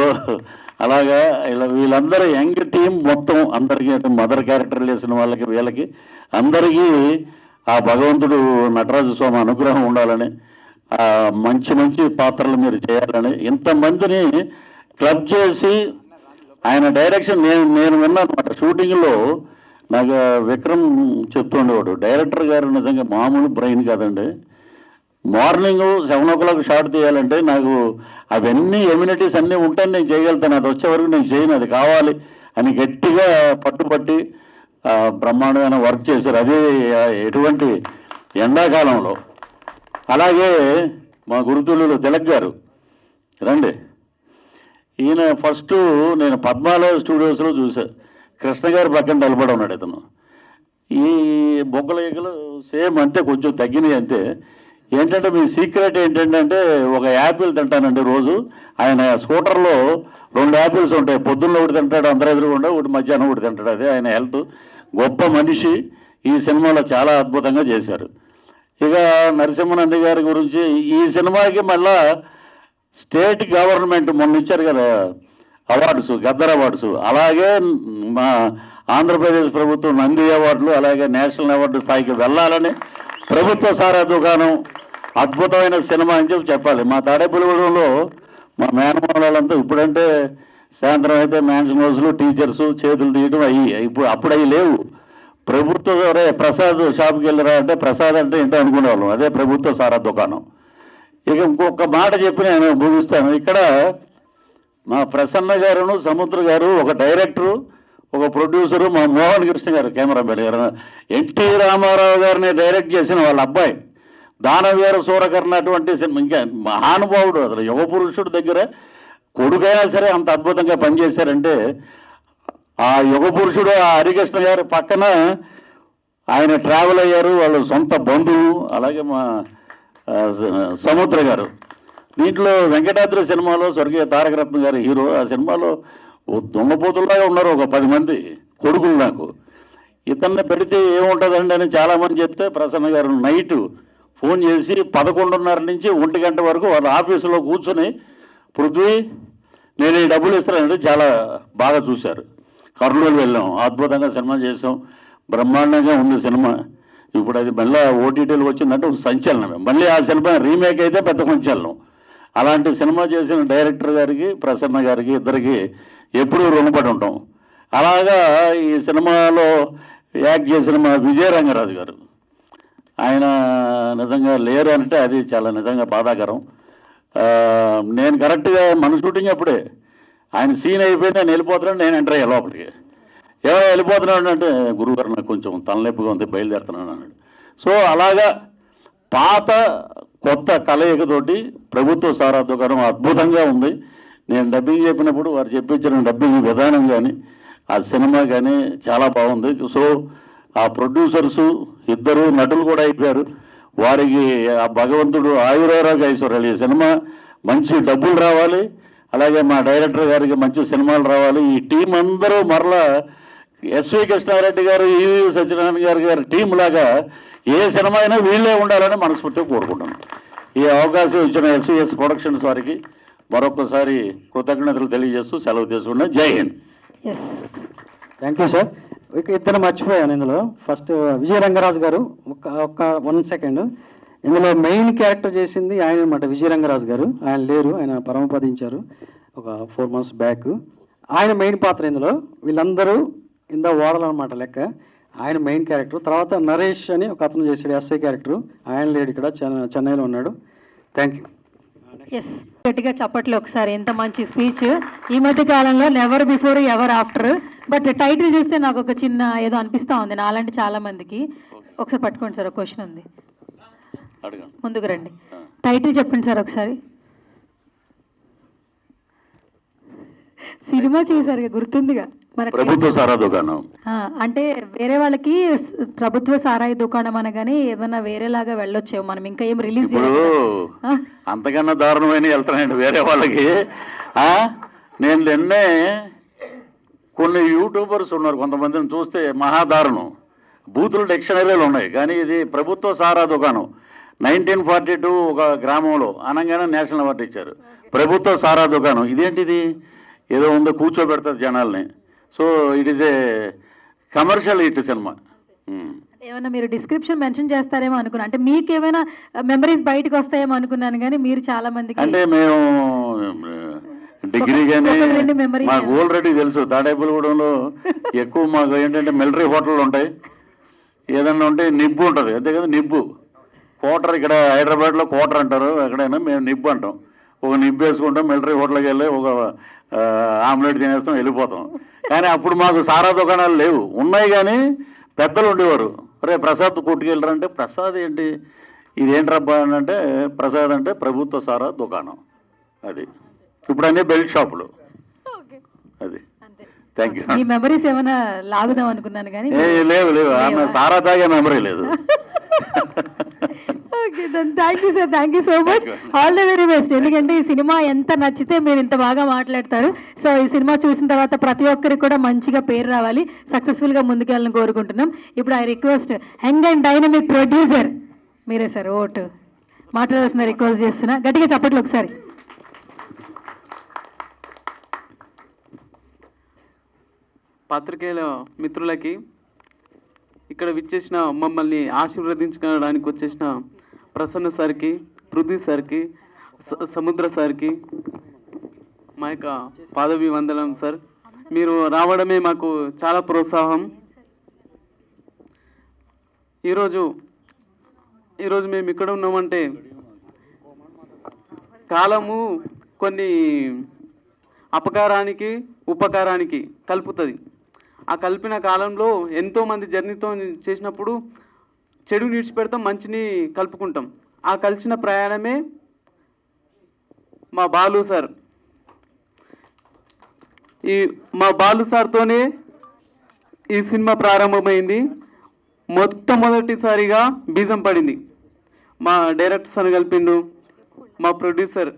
అలాగా ఇలా వీళ్ళందరూ యంగ్ టీం మొత్తం అందరికీ అంటే మదర్ క్యారెక్టర్ చేసిన వాళ్ళకి వీళ్ళకి అందరికీ ఆ భగవంతుడు నటరాజు స్వామి అనుగ్రహం ఉండాలని, మంచి మంచి పాత్రలు మీరు చేయాలని, ఇంతమందిని క్లబ్ చేసి ఆయన డైరెక్షన్ నేను విన్నాను అనమాట. షూటింగ్లో నాకు విక్రమ్ చెప్తుండేవాడు, డైరెక్టర్ గారు నిజంగా మామూలు బ్రెయిన్ కాదండి. మార్నింగ్ 7 o'clock షాట్ తీయాలంటే నాకు అవన్నీ ఎమ్యూనిటీస్ అన్నీ ఉంటే నేను చేయగలుగుతాను, అది వచ్చే వరకు నేను చేయను, అది కావాలి అని గట్టిగా పట్టుబట్టి బ్రహ్మాండమైన వర్క్ చేశారు. అది ఎటువంటి ఎండాకాలంలో. అలాగే మా గురుతులు తిలక్ గారు రండి. ఈయన ఫస్ట్ నేను పద్మాలయ స్టూడియోస్లో చూశాను. కృష్ణ గారు పక్కన నిలబడి ఉన్నాడు. ఇతను ఈ బొగ్గల ఈగలు సేమ్ అంతే, కొంచెం తగ్గినాయి అంతే. ఏంటంటే మీ సీక్రెట్ ఏంటంటే ఒక యాపిల్ తింటానండి రోజు. ఆయన స్కూటర్లో 2 యాపిల్స్ ఉంటాయి, పొద్దున్న ఒకటి తింటాడు, అందరూ ఎదురుగుండా ఒకటి, మధ్యాహ్నం ఒకటి తింటాడు. అదే ఆయన హెల్త్. గొప్ప మనిషి. ఈ సినిమాలో చాలా అద్భుతంగా చేశారు. ఇక నరసింహనంది గారి గురించి, ఈ సినిమాకి మళ్ళా స్టేట్ గవర్నమెంట్ మొన్న ఇచ్చారు కదా అవార్డ్స్, గద్దర్ అవార్డ్స్, అలాగే మా ఆంధ్రప్రదేశ్ ప్రభుత్వం నంది అవార్డులు, అలాగే నేషనల్ అవార్డు స్థాయికి వెళ్ళాలని ప్రభుత్వ సారా దుకాణం అద్భుతమైన సినిమా అని చెప్పాలి. మా తాడేపల్లిగూడెంలో మా మేనమాలంతా ఇప్పుడంటే సాయంత్రం అయితే మ్యాన్షన్ హౌస్లు, టీచర్స్ చేతులు తీయడం ఇప్పుడు అప్పుడు అవి లేవు. ప్రభుత్వ ప్రసాద్ షాప్కి వెళ్ళరా అంటే ప్రసాద్ అంటే ఏంటో అనుకునేవాళ్ళం, అదే ప్రభుత్వ సారా దుకాణం. ఇక ఇంకొక మాట చెప్పి నేను ముగిస్తాను. ఇక్కడ మా ప్రసన్న గారును సముద్ర గారు, ఒక డైరెక్టరు, ఒక ప్రొడ్యూసరు, మా మోహన్ కృష్ణ గారు కెమెరామెన్ గారు, ఎన్టీ రామారావు గారిని డైరెక్ట్ చేసిన వాళ్ళ అబ్బాయి దానవీర సూరకర్ణ అటువంటి సినిమా. ఇంకా మహానుభావుడు, అసలు యువ పురుషుడు దగ్గర కొడుకైనా సరే అంత అద్భుతంగా పనిచేశారంటే, ఆ యుగ పురుషుడు ఆ హరికృష్ణ గారి పక్కన ఆయన ట్రావెల్ అయ్యారు, వాళ్ళ సొంత బంధువు. అలాగే మా సముద్ర గారు. దీంట్లో వెంకటాద్రి సినిమాలో స్వర్గీయ తారకరత్న గారి హీరో. ఆ సినిమాలో దొంగపోతుల్లాగా ఉన్నారు ఒక 10 మంది కొడుకులు నాకు. ఇతన్ని పెడితే ఏముంటుందండి అని చాలామంది చెప్తే ప్రసన్న గారు నైట్ ఫోన్ చేసి 11:30 నుంచి 1 గంట వరకు వాళ్ళ ఆఫీసులో కూర్చొని, పృథ్వీ నేను ఈ డబ్బులు ఇస్తానంటే చాలా బాగా చూశారు. కర్నూలు వెళ్ళాం, అద్భుతంగా సినిమా చేసాం, బ్రహ్మాండంగా ఉంది సినిమా. ఇప్పుడు అది మళ్ళీ ఓటీటీలు వచ్చిందంటే ఒక సంచలనమే. మళ్ళీ ఆ సినిమా రీమేక్ అయితే పెద్ద సంచలనం. అలాంటి సినిమా చేసిన డైరెక్టర్ గారికి, ప్రసన్న గారికి, ఇద్దరికి ఎప్పుడూ రుణపడి ఉంటాం. అలాగా ఈ సినిమాలో యాక్ట్ చేసిన మా విజయరంగరాజు గారు, ఆయన నిజంగా లేరు అంటే అది చాలా నిజంగా బాధాకరం. నేను కరెక్ట్గా మన షూటింగ్ అప్పుడే ఆయన సీన్ అయిపోయి నేను వెళ్ళిపోతున్నాను, నేను ఎంటర్ అయ్యా లోపలికి. ఏమో వెళ్ళిపోతున్నాడు అంటే, గురువుగారు నాకు కొంచెం తలనొప్పిగా ఉంది, బయలుదేరుతున్నాను అన్నాడు. సో అలాగా పాత కొత్త కలయికతోటి ప్రభుత్వ సారా దుకాణం అద్భుతంగా ఉంది. నేను డబ్బింగ్ చెప్పినప్పుడు వారు చెప్పించిన డబ్బింగ్ విధానం కానీ ఆ సినిమా కానీ చాలా బాగుంది. సో ఆ ప్రొడ్యూసర్సు ఇద్దరు నటులు కూడా అయిపోయారు. వారికి ఆ భగవంతుడు ఆయురారోగ్య ఐశ్వర్యాలు, ఈ సినిమా మంచి డబ్బులు రావాలి, అలాగే మా డైరెక్టర్ గారికి మంచి సినిమాలు రావాలి. ఈ టీం అందరూ మరలా ఎస్వి కృష్ణారెడ్డి గారు, ఈవి సత్యనారాయణ గారి టీం లాగా ఏ సినిమా అయినా వీళ్ళే ఉండాలని మనస్ఫూర్తిగా కోరుకుంటున్నాను. ఈ అవకాశం ఇచ్చిన ఎస్విఎస్ ప్రొడక్షన్స్ వారికి మరొకసారి కృతజ్ఞతలు తెలియజేస్తూ సెలవు తీసుకున్నాను. జై హింద్. Thank you sir. ఇక ఇద్దరు మర్చిపోయాను ఇందులో. ఫస్ట్ విజయరంగరాజు గారు, ఒక 1 సెకండ్. ఇందులో మెయిన్ క్యారెక్టర్ చేసింది ఆయన అనమాట, విజయరంగరాజు గారు. ఆయన లేరు, ఆయన పరమపదించారు ఒక 4 months బ్యాక్. ఆయన మెయిన్ పాత్ర ఇందులో. వీళ్ళందరూ ఇంద ఓడలు అనమాట లెక్క. ఆయన మెయిన్ క్యారెక్టర్. తర్వాత నరేష్ అని ఒక అతను చేశాడు ఎస్ఐ క్యారెక్టర్. ఆయన లేడు, ఇక్కడ చెన్నైలో ఉన్నాడు. Thank you. ఎస్, గట్టిగా చప్పట్లు ఒకసారి. ఎంత మంచి స్పీచ్. ఈ మధ్య కాలంలో never before ever after. But title చూస్తే నాకు ఒక చిన్న ఏదో అనిపిస్తూ ఉంది నాలాంటి చాలా మందికి. ఒకసారి పట్టుకోండి సార్, ఒక క్వశ్చన్ ఉంది, ముందుకు రండి. టైటిల్ చెప్పండి సార్ ఒకసారి. సినిమా చేశారు గుర్తుందిగా మన ప్రభుత్వ సారా దుకాణం. అంటే వేరే వాళ్ళకి ప్రభుత్వ సారాయి దుకాణం అనగానే ఏమైనా వేరేలాగా వెళ్ళొచ్చేమో, మనం ఇంకా ఏం రిలీజ్ అంతకన్నా దారుణమైన వెళ్తానండి వేరే వాళ్ళకి. నేను నిన్నే కొన్ని యూట్యూబర్స్ ఉన్నారు, కొంతమందిని చూస్తే మహాదారుణం. బూతులు డిక్షనరీలు ఉన్నాయి, కానీ ఇది ప్రభుత్వ సారా దుకాణం. 1942 ఒక గ్రామంలో అనగానే నేషనల్ అవార్డు ఇచ్చారు. ప్రభుత్వ సారా దుకాణం ఇదేంటిది, ఏదో ఉందో కూర్చోబెడతారు జనాల్ని. So it is a commercial hit cinema. ఏమైనా మీరు డిస్క్రిప్షన్ మెన్షన్ చేస్తారేమో అనుకున్నా, అంటే మీకు ఏమైనా మెమరీస్ బయటకు వస్తాయేమో అనుకున్నాను, కానీ మీరు చాలా మందికి అంటే మేము డిగ్రీ కానీ మాకు ఆల్రెడీ తెలుసు. తాడేపల్లిగూడెంలో ఎక్కువ మాకు ఏంటంటే మిలిటరీ హోటళ్ళు ఉంటాయి, ఏదన్నా ఉంటే నిబ్బు ఉంటుంది, అంతే కదా. నిబ్బు క్వార్టర్, ఇక్కడ హైదరాబాద్లో క్వార్టర్ అంటారు, ఎక్కడైనా మేము నిబ్బు అంటాం. ఒక నిబ్బు వేసుకుంటాం, మిలిటరీ హోటల్కి వెళ్ళి ఒక ఆమ్లెట్ తినేస్తాం, వెళ్ళిపోతాం. కానీ అప్పుడు మాకు సారా దుకాణాలు లేవు, ఉన్నాయి కానీ పెద్దలు ఉండేవారు. రే ప్రసాద్ కొట్టుకెళ్ళరంటే, ప్రసాద్ ఏంటి ఇదేంట్రబ్బా అని అంటే, ప్రసాద్ అంటే ప్రభుత్వ సారా దుకాణం. అది ఇప్పుడు అన్నీ బెల్ట్ షాపులు. అది థ్యాంక్ యూ. మీ మెమరీస్ ఏమైనా లాగుదాం అనుకున్నాను కానీ లేవు ఆమె సారా తాగే మెమరీ లేదు. Okay then thank you sir, thank you so much, all the very best. ఎందుకంటే ఈ సినిమా ఎంత నచ్చితే మీరు ఇంత బాగా మాట్లాడతారు. సో ఈ సినిమా చూసిన తర్వాత ప్రతి ఒక్కరికి కూడా మంచిగా పేరు రావాలి, సక్సెస్ఫుల్గా ముందుకెళ్ళాలని కోరుకుంటున్నాం. ఇప్పుడు I request young and dynamic producer మీరే సార్ ఓటు మాట్లాడాల్సిన రిక్వెస్ట్ చేస్తున్నా. గట్టిగా చెప్పట్లు ఒకసారి. పాత్రికేయుల మిత్రులకి, ఇక్కడ విచ్చేసిన మమ్మల్ని ఆశీర్వదించడానికి వచ్చేసిన ప్రసన్న సార్కి, పృథ్వీ సార్కి, సముద్ర సార్కి మా యొక్క పాదవి వందనం సార్. మీరు రావడమే మాకు చాలా ప్రోత్సాహం. ఈరోజు మేము ఇక్కడ ఉన్నామంటే కాలము కొన్ని అపకారానికి ఉపకారానికి కలుపుతుంది. ఆ కలిపిన కాలంలో ఎంతోమంది జర్నీతో చేసినప్పుడు చెడు విడిచిపెడతాం, మంచిని కలుపుకుంటాం. ఆ కలిసిన ప్రయాణమే మా బాలు సార్. మా బాలు సార్తోనే ఈ సినిమా ప్రారంభమైంది. మొట్టమొదటిసారిగా బీజం పడింది. మా డైరెక్టర్ సార్ కలిపిండు, మా ప్రొడ్యూసర్,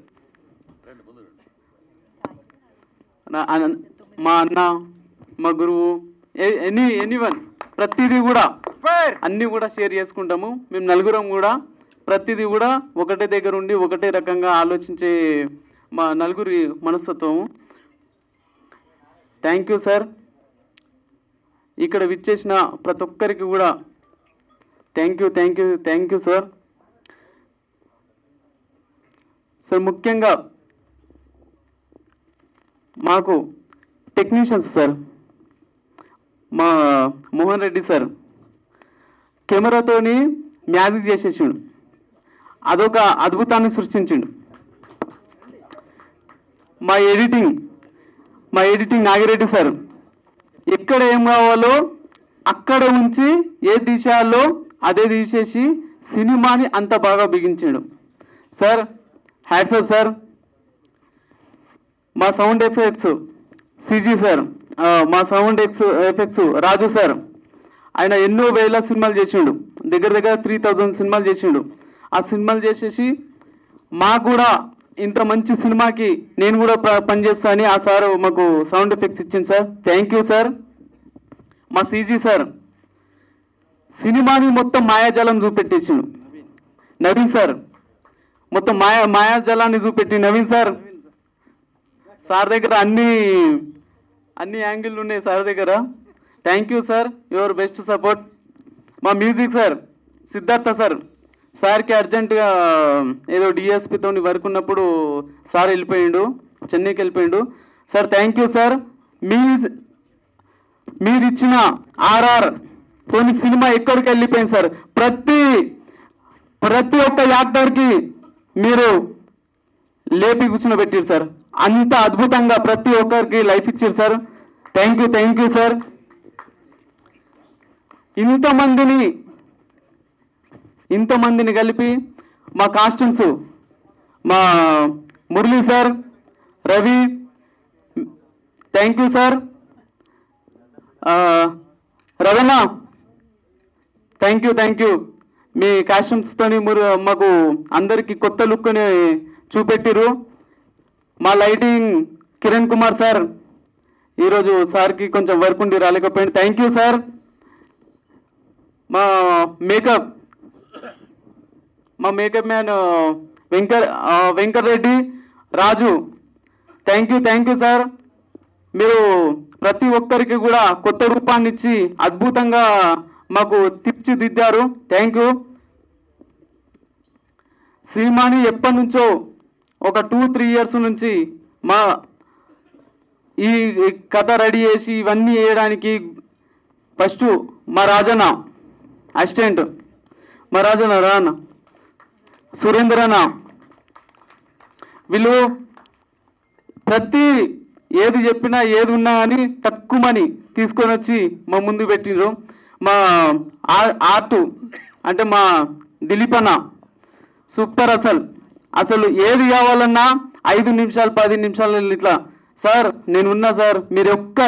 మా అన్న, మా గురువు, ఎనీవన్ ప్రతిదీ కూడా అన్నీ కూడా షేర్ చేసుకుంటాము. మేము నలుగురం కూడా ప్రతిదీ కూడా ఒకటే దగ్గర ఉండి ఒకటే రకంగా ఆలోచించే మా నలుగురి మనస్తత్వము. Thank you sir. ఇక్కడ విచ్చేసిన ప్రతి ఒక్కరికి కూడా థ్యాంక్ యూ సార్. సార్ ముఖ్యంగా మాకు టెక్నీషియన్స్ సార్, మా మోహన్ రెడ్డి సార్ కెమెరాతోని మ్యాజిక్ చేసేసిండు, అదొక అద్భుతాన్ని సృష్టించిండు. మా ఎడిటింగ్ నాగిరెడ్డి సార్ ఎక్కడ ఏం కావాలో అక్కడ ఉంచి ఏ దిశలో అదే తీసేసి సినిమాని అంత బాగా బిగించాడు సార్. Hats off sir. మా సౌండ్ ఎఫెక్ట్స్ సిజీ సార్, మా సౌండ్ ఎఫెక్ట్స్ రాజు సార్, ఆయన ఎన్నో వేల సినిమాలు చేసిండు, దగ్గర 3000 సినిమాలు చేసిండు. ఆ సినిమాలు చేసేసి మాకు కూడా ఇంత మంచి సినిమాకి నేను కూడా పనిచేస్తా అని ఆ సార్ మాకు సౌండ్ ఎఫెక్ట్స్ ఇచ్చింది సార్. Thank you sir. మా సీజీ సార్ సినిమాని మొత్తం మాయాజాలం చూపెట్టేసిండు. నవీన్ సార్ మొత్తం మాయాజాలాన్ని చూపెట్టి నవీన్ సార్ దగ్గర అన్ని యాంగిల్ ఉన్నాయి సార్ దగ్గర. Thank you sir, your best support. మా మ్యూజిక్ సార్ సిద్ధార్థ సార్కి అర్జెంటుగా ఏదో డిఎస్పితో వర్క్ ఉన్నప్పుడు సార్ వెళ్ళిపోయిండు, చెన్నైకి వెళ్ళిపోయిండు. Sir thank you sir. మీరు ఇచ్చిన ఆర్ఆర్ తోని సినిమా ఎక్కడికి వెళ్ళిపోయింది సార్. ప్రతి ఒక్క యాక్టర్కి మీరు లేపి కూర్చుని సార్. అంత అద్భుతంగా ప్రతి ఒక్కరికి లైఫ్ ఇచ్చారు సార్. Thank you sir. ఇంతమందిని కలిపి మా కాస్ట్యూమ్స్ మా Murali sir, Ravi, thank you sir. Ravana thank you. మీ కాస్ట్యూమ్స్తోని మాకు అందరికీ కొత్త లుక్ని చూపెట్టిరు. మా లైటింగ్ కిరణ్ కుమార్ సార్, ఈరోజు సార్కి కొంచెం వర్క్ ఉండి రాలేకపోయింది. Thank you sir. మా makeup man Venkatareddy, Raju, thank you sir. మీరు ప్రతి ఒక్కరికి కూడా కొత్త రూపాన్ని ఇచ్చి అద్భుతంగా మాకు తీర్చిదిద్దారు. Thank you. సినిమాని ఎప్పటి నుంచో ఒక 2-3 ఇయర్స్ నుంచి ఈ కథ రెడీ చేసి ఇవన్నీ వేయడానికి ఫస్ట్ మా రాజన్న అసిస్టెంట్, మా రాజన్న రాన్న సురేంద్రన్న, వీళ్ళు ప్రతి ఏది చెప్పినా ఏది ఉన్నా అని తక్కువని తీసుకొని వచ్చి మా ముందు పెట్టిండ్రు. మా ఆర్ట్ అంటే మా దిలీప్ అన్న సూపర్. అసలు ఏది కావాలన్నా 5 నిమిషాలు 10 నిమిషాలు ఇట్లా సార్ నేనున్నా సార్, మీరు ఒక్క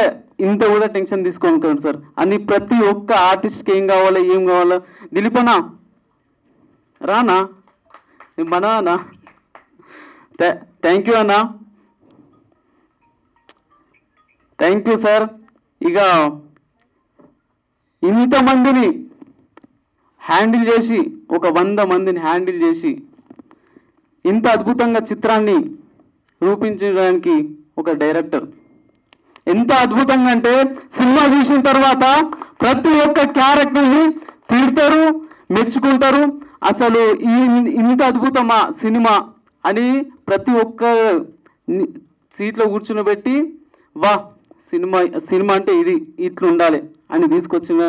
ఇంత కూడా టెన్షన్ తీసుకోను సార్. అని ప్రతి ఒక్క ఆర్టిస్ట్కి ఏం కావాలో దిలీపనా రానా మన అన్నా థ్యాంక్ యూ అన్నా, థ్యాంక్ యూ సార్. ఇక ఇంతమందిని హ్యాండిల్ చేసి, ఒక 100 మందిని హ్యాండిల్ చేసి ఇంత అద్భుతంగా చిత్రాన్ని రూపించడానికి ఒక డైరెక్టర్ ఎంత అద్భుతంగా అంటే, సినిమా చూసిన తర్వాత ప్రతి ఒక్క క్యారెక్టర్ని తిడతారు, మెచ్చుకుంటారు. అసలు ఇంత అద్భుతమా సినిమా అని ప్రతి ఒక్క సీట్లో కూర్చుని వా సినిమా అంటే ఇట్లా ఉండాలి అని తీసుకొచ్చిన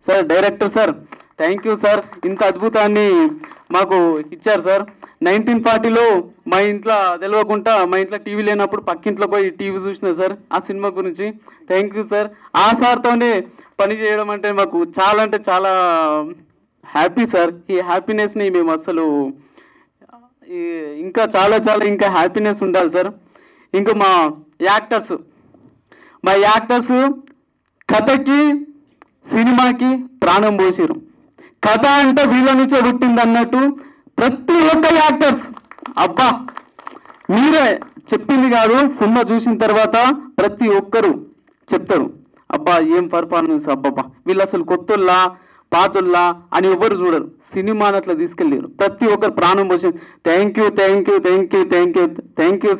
sir director sir, thank you sir. ఇంత అద్భుతాన్ని మాకు ఇచ్చారు సార్. 1940లో మా ఇంట్లో తెలియకుండా, మా ఇంట్లో టీవీ లేనప్పుడు పక్కింట్లో పోయి టీవీ చూసిన సార్ ఆ సినిమా గురించి. Thank you sir. ఆ సార్తోనే పని చేయడం అంటే మాకు చాలా హ్యాపీ సార్. ఈ హ్యాపీనెస్ని మేము అసలు ఇంకా చాలా ఇంకా హ్యాపీనెస్ ఉండాలి సార్. ఇంకా మా యాక్టర్స్ కథకి సినిమాకి ప్రాణం పోసారు. కథ అంటే వీళ్ళ నుంచే పుట్టింది అన్నట్టు ప్రతి ఒక్క యాక్టర్స్ అబ్బా మీరే చెప్పింది కాదు, సినిమా చూసిన తర్వాత ప్రతి ఒక్కరు చెప్తారు అబ్బా ఏం పర్ఫార్మెన్స్, అబ్బబ్బా వీళ్ళు అసలు కొత్తల్లా పాతుల్లా అని ఎవరు చూడరు. సినిమాని అట్లా తీసుకెళ్ళారు, ప్రతి ఒక్కరు ప్రాణం పోసి. Thank you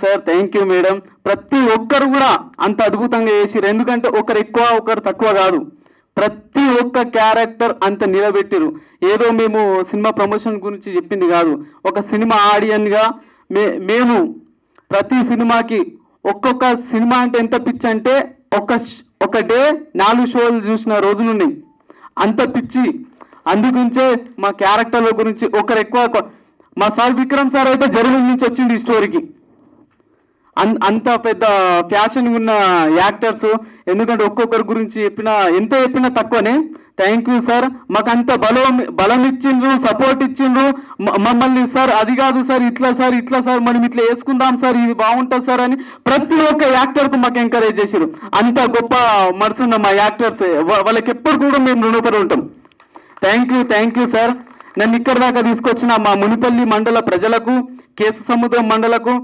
sir, thank you madam. ప్రతి ఒక్కరు కూడా అంత అద్భుతంగా చేసిరు. ఎందుకంటే ఒకరు ఎక్కువ ఒకరు తక్కువ కాదు, ప్రతి ఒక్క క్యారెక్టర్ అంత నిలబెట్టిరు. ఏదో మేము సినిమా ప్రమోషన్ గురించి చెప్పింది కాదు, ఒక సినిమా ఆడియన్గా మేము ప్రతి సినిమాకి ఒక్కొక్క సినిమా అంటే ఎంత పిచ్చి అంటే ఒక డే 4 షోలు చూసిన రోజులున్నాయి, అంత పిచ్చి. అందుగురించే మా క్యారెక్టర్ల గురించి ఒకరు ఎక్కువ. మా సార్ విక్రమ్ సార్ అయితే జర్మనీ నుంచి వచ్చింది ఈ స్టోరీకి. అంత పెద్ద ఫ్యాషన్ ఉన్న యాక్టర్స్. ఎందుకంటే ఒక్కొక్కరి గురించి ఎంత చెప్పినా తక్కువనే. Thank you sir. మాకు అంత బలం ఇచ్చిండ్రు, సపోర్ట్ ఇచ్చిండ్రు మమ్మల్ని. సార్ అది కాదు సార్, ఇట్లా సార్ మనం ఇట్లా వేసుకుందాం సార్, ఇది బాగుంటుంది సార్ అని ప్రతి ఒక్క యాక్టర్కు మాకు ఎంకరేజ్ చేసారు. అంత గొప్ప మనసున్న మా యాక్టర్స్, వాళ్ళకి ఎప్పుడు కూడా మేము రుణపడి ఉంటాం. Thank you sir. నన్ను ఇక్కడ దాకా తీసుకొచ్చిన మా మునిపల్లి మండల ప్రజలకు, కేసు సముద్రం మండలకు,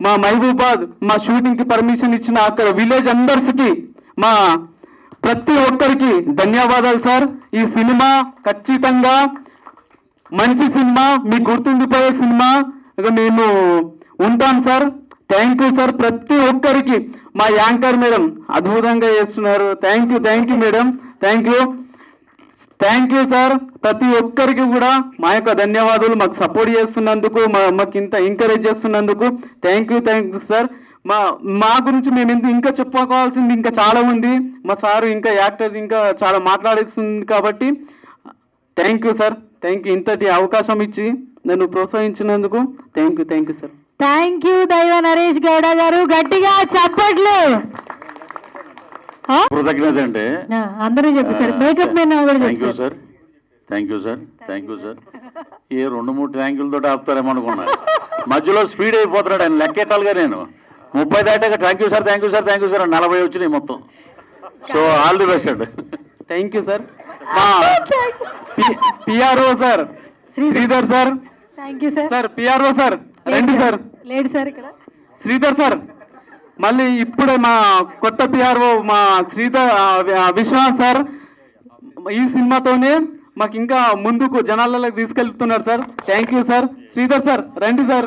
మా మహబూబాద్ మా షూటింగ్కి పర్మిషన్ ఇచ్చిన అక్కడ విలేజ్ అందర్స్కి, మా ప్రతి ఒక్కరికి ధన్యవాదాలు సార్. ఈ సినిమా ఖచ్చితంగా మంచి సినిమా, మీకు గుర్తుండిపోయే సినిమా మేము ఉంటాం సార్. Thank you sir. ప్రతి ఒక్కరికి మా యాంకర్ మేడం అద్భుతంగా చేస్తున్నారు. Thank you madam. Thank you sir. ప్రతి ఒక్కరికి కూడా మా యొక్క ధన్యవాదాలు. మాకు సపోర్ట్ చేస్తున్నందుకు, మాకు ఇంత ఎంకరేజ్ చేస్తున్నందుకు థ్యాంక్ యూ సార్. మా గురించి మేము ఇంకా చెప్పుకోవాల్సింది ఇంకా చాలా ఉంది. మా సారు ఇంకా యాక్టర్ ఇంకా చాలా మాట్లాడేస్తుంది కాబట్టి థ్యాంక్ యూ సార్. ఇంతటి అవకాశం ఇచ్చి నన్ను ప్రోత్సహించినందుకు thank you sir. Thank you దైవ నరేష్ గౌడ గారు, గట్టిగా చప్పట్లు. కృతజ్ఞత అంటే అందరూ చెప్పారు, మేకప్ మ్యాన్ కూడా చెప్పారు. Sir thank you sir. ఏ 2-3 థ్యాంకులతో ఆపుతారేమో అనుకున్నా, మధ్యలో స్పీడ్ అయిపోతున్నాడు ఆయన. లెక్కెట్టాలిగా నేను 30 దాటాక థ్యాంక్ యూ సార్ 40 వచ్చినాయి మొత్తం. సో ఆల్ ది బెస్ట్ అండి. Thank you sir. మా PRO sir Sridhar sir. Thank you sir. Sir PRO sir రండి సార్. లేడు సార్ ఇక్కడ శ్రీధర్ సార్. మళ్ళీ ఇప్పుడే మా కొత్త పిఆర్ఓ మా విశ్వనాథ్ సార్ ఈ సినిమాతోనే మాకు ఇంకా ముందుకు జనాలలోకి తీసుకెళ్తున్నారు sir. Thank you sir. Sridhar sir రండి sir.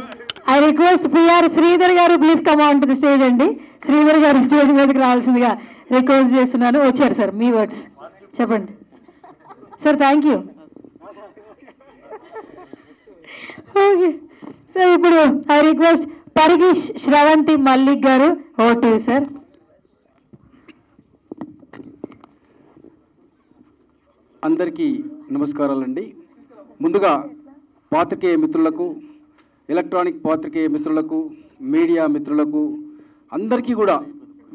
I request PR Sridhar గారు please come on to the stage అండి. శ్రీధర్ గారు స్టేజ్ మీదకి రావాల్సిందిగా రిక్వెస్ట్ చేస్తున్నాను. వచ్చారు సార్, మీ వర్డ్స్ చెప్పండి sir. Thank you. Okay sir, ఇప్పుడు ఐ రిక్వెస్ట్ పరిగి శ్రవంతి మల్లిక్ గారు, ఓవర్ టు యు సార్. అందరికీ నమస్కారాలండి. ముందుగా పాత్రికేయ మిత్రులకు, ఎలక్ట్రానిక్ పాత్రికేయ మిత్రులకు, మీడియా మిత్రులకు అందరికీ కూడా,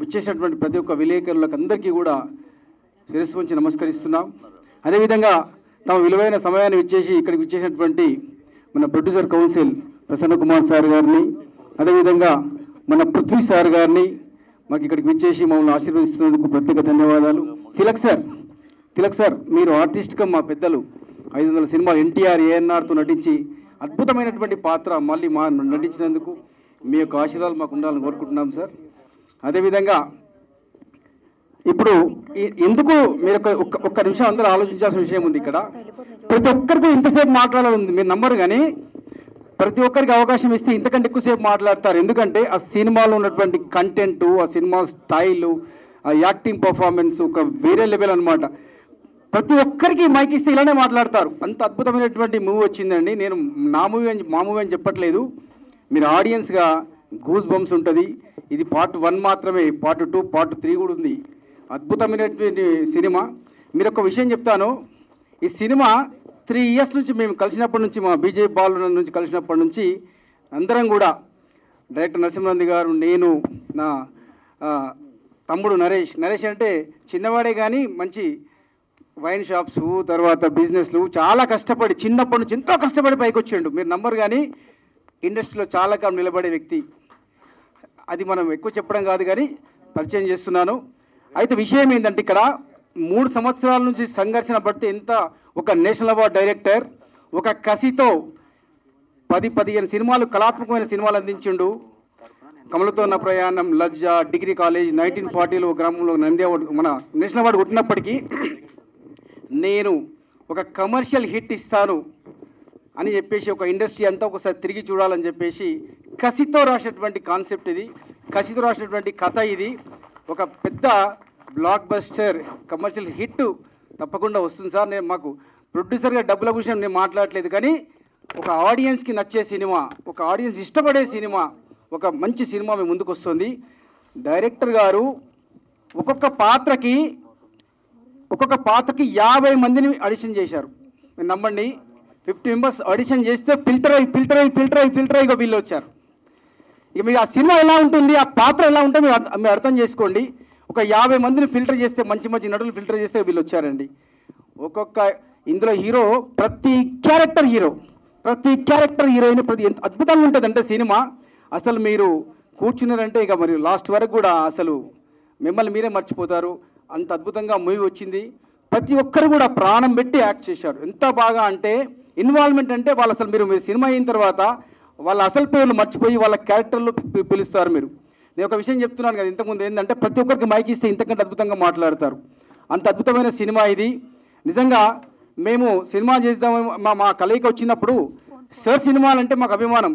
విచ్చేసినటువంటి ప్రతి ఒక్క విలేకరులకు అందరికీ కూడా శిరస్సు వంచి నమస్కరిస్తున్నాం. అదేవిధంగా తమ విలువైన సమయాన్ని ఇచ్చేసి ఇక్కడికి విచ్చేసినటువంటి మన producer council Prasanna Kumar sir గారిని, అదేవిధంగా మన పృథ్వీ సార్ గారిని, మాకు ఇక్కడికి విచ్చేసి మమ్మల్ని ఆశీర్వదిస్తున్నందుకు ప్రత్యేక ధన్యవాదాలు. తిలక్ సార్ మీరు ఆర్టిస్ట్గా మా పెద్దలు 500 సినిమాలు ఎన్టీఆర్ ఏఎన్ఆర్తో నటించి అద్భుతమైనటువంటి పాత్ర మళ్ళీ మా నటించినందుకు మీ యొక్క ఆశీర్వాదాలు మాకు ఉండాలని కోరుకుంటున్నాం సార్. అదేవిధంగా ఇప్పుడు ఎందుకు మీరు ఒక్క నిమిషం అందరూ ఆలోచించాల్సిన విషయం ఉంది. ఇక్కడ ప్రతి ఒక్కరికి ఇంతసేపు మాట్లాడాలి మీరు నమ్మరు, కానీ ప్రతి ఒక్కరికి అవకాశం ఇస్తే ఇంతకంటే ఎక్కువసేపు మాట్లాడతారు. ఎందుకంటే ఆ సినిమాలో ఉన్నటువంటి కంటెంటు, ఆ సినిమా స్టైలు, ఆ యాక్టింగ్ పర్ఫార్మెన్స్ ఒక వేరే లెవెల్ అనమాట. ప్రతి ఒక్కరికి మైక్ ఇస్తే ఇలానే మాట్లాడతారు. అంత అద్భుతమైనటువంటి మూవీ వచ్చిందండి. నేను మా మూవీ అని చెప్పట్లేదు. మీరు ఆడియన్స్గా గూస్ బంప్స్ ఉంటుంది. ఇది పార్ట్ 1 మాత్రమే, పార్ట్ 2, పార్ట్ 3 కూడా ఉంది. అద్భుతమైనటువంటి సినిమా. మీరు ఒక విషయం చెప్తాను, ఈ సినిమా 3 ఇయర్స్ నుంచి మేము కలిసినప్పటి నుంచి, మా బీజేపీ బాలు నుంచి కలిసినప్పటి నుంచి అందరం కూడా డైరెక్టర్ నరసింహనంది గారు, నేను, నా తమ్ముడు నరేష్ అంటే చిన్నవాడే కానీ మంచి వైన్ షాప్స్, తర్వాత బిజినెస్లు చాలా కష్టపడి చిన్నప్పటి నుంచి ఎంతో కష్టపడి పైకి వచ్చాడు. మీరు నమ్మరు, కానీ ఇండస్ట్రీలో చాలా కాలం నిలబడే వ్యక్తి. అది మనం ఎక్కువ చెప్పడం కాదు కానీ పరిచయం చేస్తున్నాను. అయితే విషయం ఏంటంటే ఇక్కడ 3 సంవత్సరాల నుంచి సంఘర్షణ పడితే ఎంత ఒక నేషనల్ అవార్డ్ డైరెక్టర్ ఒక కసితో 10-15 సినిమాలు, కళాత్మకమైన సినిమాలు అందించిండు. కమలతో నా ప్రయాణం, లజ్జా, డిగ్రీ కాలేజ్, 1940లో గ్రామంలో నంది అవార్డు, మన నేషనల్ అవార్డు కొట్టినప్పటికీ నేను ఒక కమర్షియల్ హిట్ ఇస్తాను అని చెప్పేసి ఒక ఇండస్ట్రీ అంతా ఒకసారి తిరిగి చూడాలని చెప్పేసి కసితో రాసినటువంటి కాన్సెప్ట్ ఇది, కసితో రాసినటువంటి కథ ఇది. ఒక పెద్ద బ్లాక్ బస్టర్ కమర్షియల్ హిట్ తప్పకుండా వస్తుంది సార్. నేను మాకు ప్రొడ్యూసర్గా డబ్బుల విషయం నేను మాట్లాడలేదు, కానీ ఒక ఆడియన్స్కి నచ్చే సినిమా, ఒక ఆడియన్స్ ఇష్టపడే సినిమా, ఒక మంచి సినిమా మీ ముందుకు వస్తుంది. డైరెక్టర్ గారు ఒక్కొక్క పాత్రకి 50 మందిని ఆడిషన్ చేశారు. మీరు నమ్మండి, 50 మెంబర్స్ ఆడిషన్ చేస్తే ఫిల్టర్ అయ్యి వీళ్ళు వచ్చారు. ఇక మీరు ఆ సినిమా ఎలా ఉంటుంది, ఆ పాత్ర ఎలా ఉంటే మీరు అర్థం చేసుకోండి. ఒక 50 మందిని ఫిల్టర్ చేస్తే, మంచి నటులు ఫిల్టర్ చేస్తే వీళ్ళు వచ్చారండి. ఇందులో హీరో, ప్రతి క్యారెక్టర్ హీరోయిన్ ఎంత అద్భుతంగా ఉంటుందంటే సినిమా అసలు మీరు కూర్చున్నారంటే ఇక మరి లాస్ట్ వరకు కూడా అసలు మిమ్మల్ని మీరే మర్చిపోతారు. అంత అద్భుతంగా మూవీ వచ్చింది. ప్రతి ఒక్కరు కూడా ప్రాణం పెట్టి యాక్ట్ చేశారు. ఎంత బాగా అంటే ఇన్వాల్వ్మెంట్ అంటే వాళ్ళు అసలు మీరు సినిమా అయిన తర్వాత వాళ్ళ అసలు పేర్లు మర్చిపోయి వాళ్ళ క్యారెక్టర్లు పిలుస్తారు. నేను ఒక విషయం చెప్తున్నాను కదా ఇంతకుముందు, ఏంటంటే ప్రతి ఒక్కరికి మైక్ ఇస్తే ఇంతకంటే అద్భుతంగా మాట్లాడతారు. అంత అద్భుతమైన సినిమా ఇది. నిజంగా మేము సినిమా చేద్దామని మా కలయిక వచ్చినప్పుడు సార్ సినిమాలంటే మాకు అభిమానం.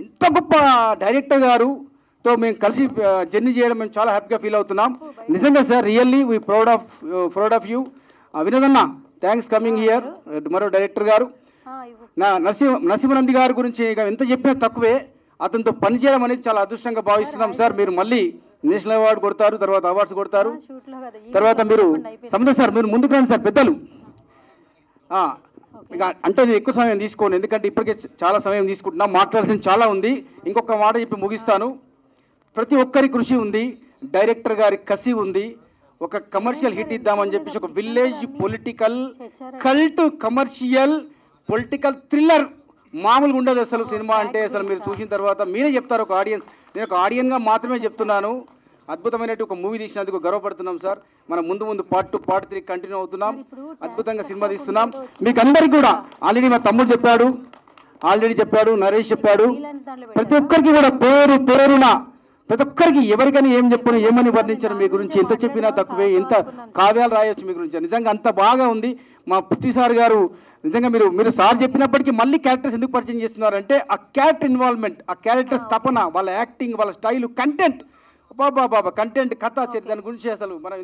ఇంత గొప్ప డైరెక్టర్ గారుతో మేము కలిసి జర్నీ చేయడం మేము చాలా హ్యాపీగా ఫీల్ అవుతున్నాం. నిజంగా sir, really we proud of you. వినోదన్న, థ్యాంక్స్ కమింగ్ హియర్. మరో డైరెక్టర్ గారు నరసింహనంది గారి గురించి ఇక ఎంత చెప్పినా తక్కువే. అతనితో పనిచేయడం అనేది చాలా అదృష్టంగా భావిస్తున్నాం సార్. మీరు మళ్ళీ నేషనల్ అవార్డు కొడతారు, తర్వాత అవార్డ్స్ కొడతారు, తర్వాత మీరు సముద్ర సార్ మీరు ముందుకు రండి సార్. పెద్దలు ఇక అంటే నేను ఎక్కువ సమయం తీసుకోను, ఎందుకంటే ఇప్పటికే చాలా సమయం తీసుకుంటున్నాం. మాట్లాడాల్సింది చాలా ఉంది. ఇంకొక మాట చెప్పి ముగిస్తాను. ప్రతి ఒక్కరి కృషి ఉంది, డైరెక్టర్ గారి కసి ఉంది. ఒక కమర్షియల్ హిట్ ఇద్దామని చెప్పేసి ఒక village political cult commercial political thriller మామూలుగా ఉండదు అసలు సినిమా అంటే. అసలు మీరు చూసిన తర్వాత మీరే చెప్తారు ఒక ఆడియన్స్. నేను ఒక ఆడియన్గా మాత్రమే చెప్తున్నాను. అద్భుతమైనటువంటి ఒక మూవీ తీసినందుకు గర్వపడుతున్నాం సార్. మనం ముందు పార్ట్ 2, పార్ట్ 3 కంటిన్యూ అవుతున్నాం. అద్భుతంగా సినిమా తీస్తున్నాం. మీకు అందరికీ కూడా ఆల్రెడీ మా తమ్ముడు చెప్పాడు, నరేష్ చెప్పాడు. ప్రతి ఒక్కరికి కూడా పేరున ప్రతి ఒక్కరికి ఎవరికైనా ఏం చెప్పను, ఏమని వర్ణించారు మీ గురించి, ఎంత చెప్పినా తక్కువే, ఎంత కావ్యాలు రాయొచ్చు మీ గురించి. నిజంగా అంత బాగా ఉంది. మా పృథ్వీ సార్ గారు నిజంగా మీరు సార్ చెప్పినప్పటికీ మళ్ళీ క్యారెక్టర్స్ ఎందుకు పరిచయం చేస్తున్నారంటే ఆ క్యారెక్టర్ ఇన్వాల్వ్మెంట్, ఆ క్యారెక్టర్స్ తపన, వాళ్ళ యాక్టింగ్, వాళ్ళ స్టైల్, కంటెంట్, బాబా కంటెంట్, కథ, దాని గురించి అసలు మనం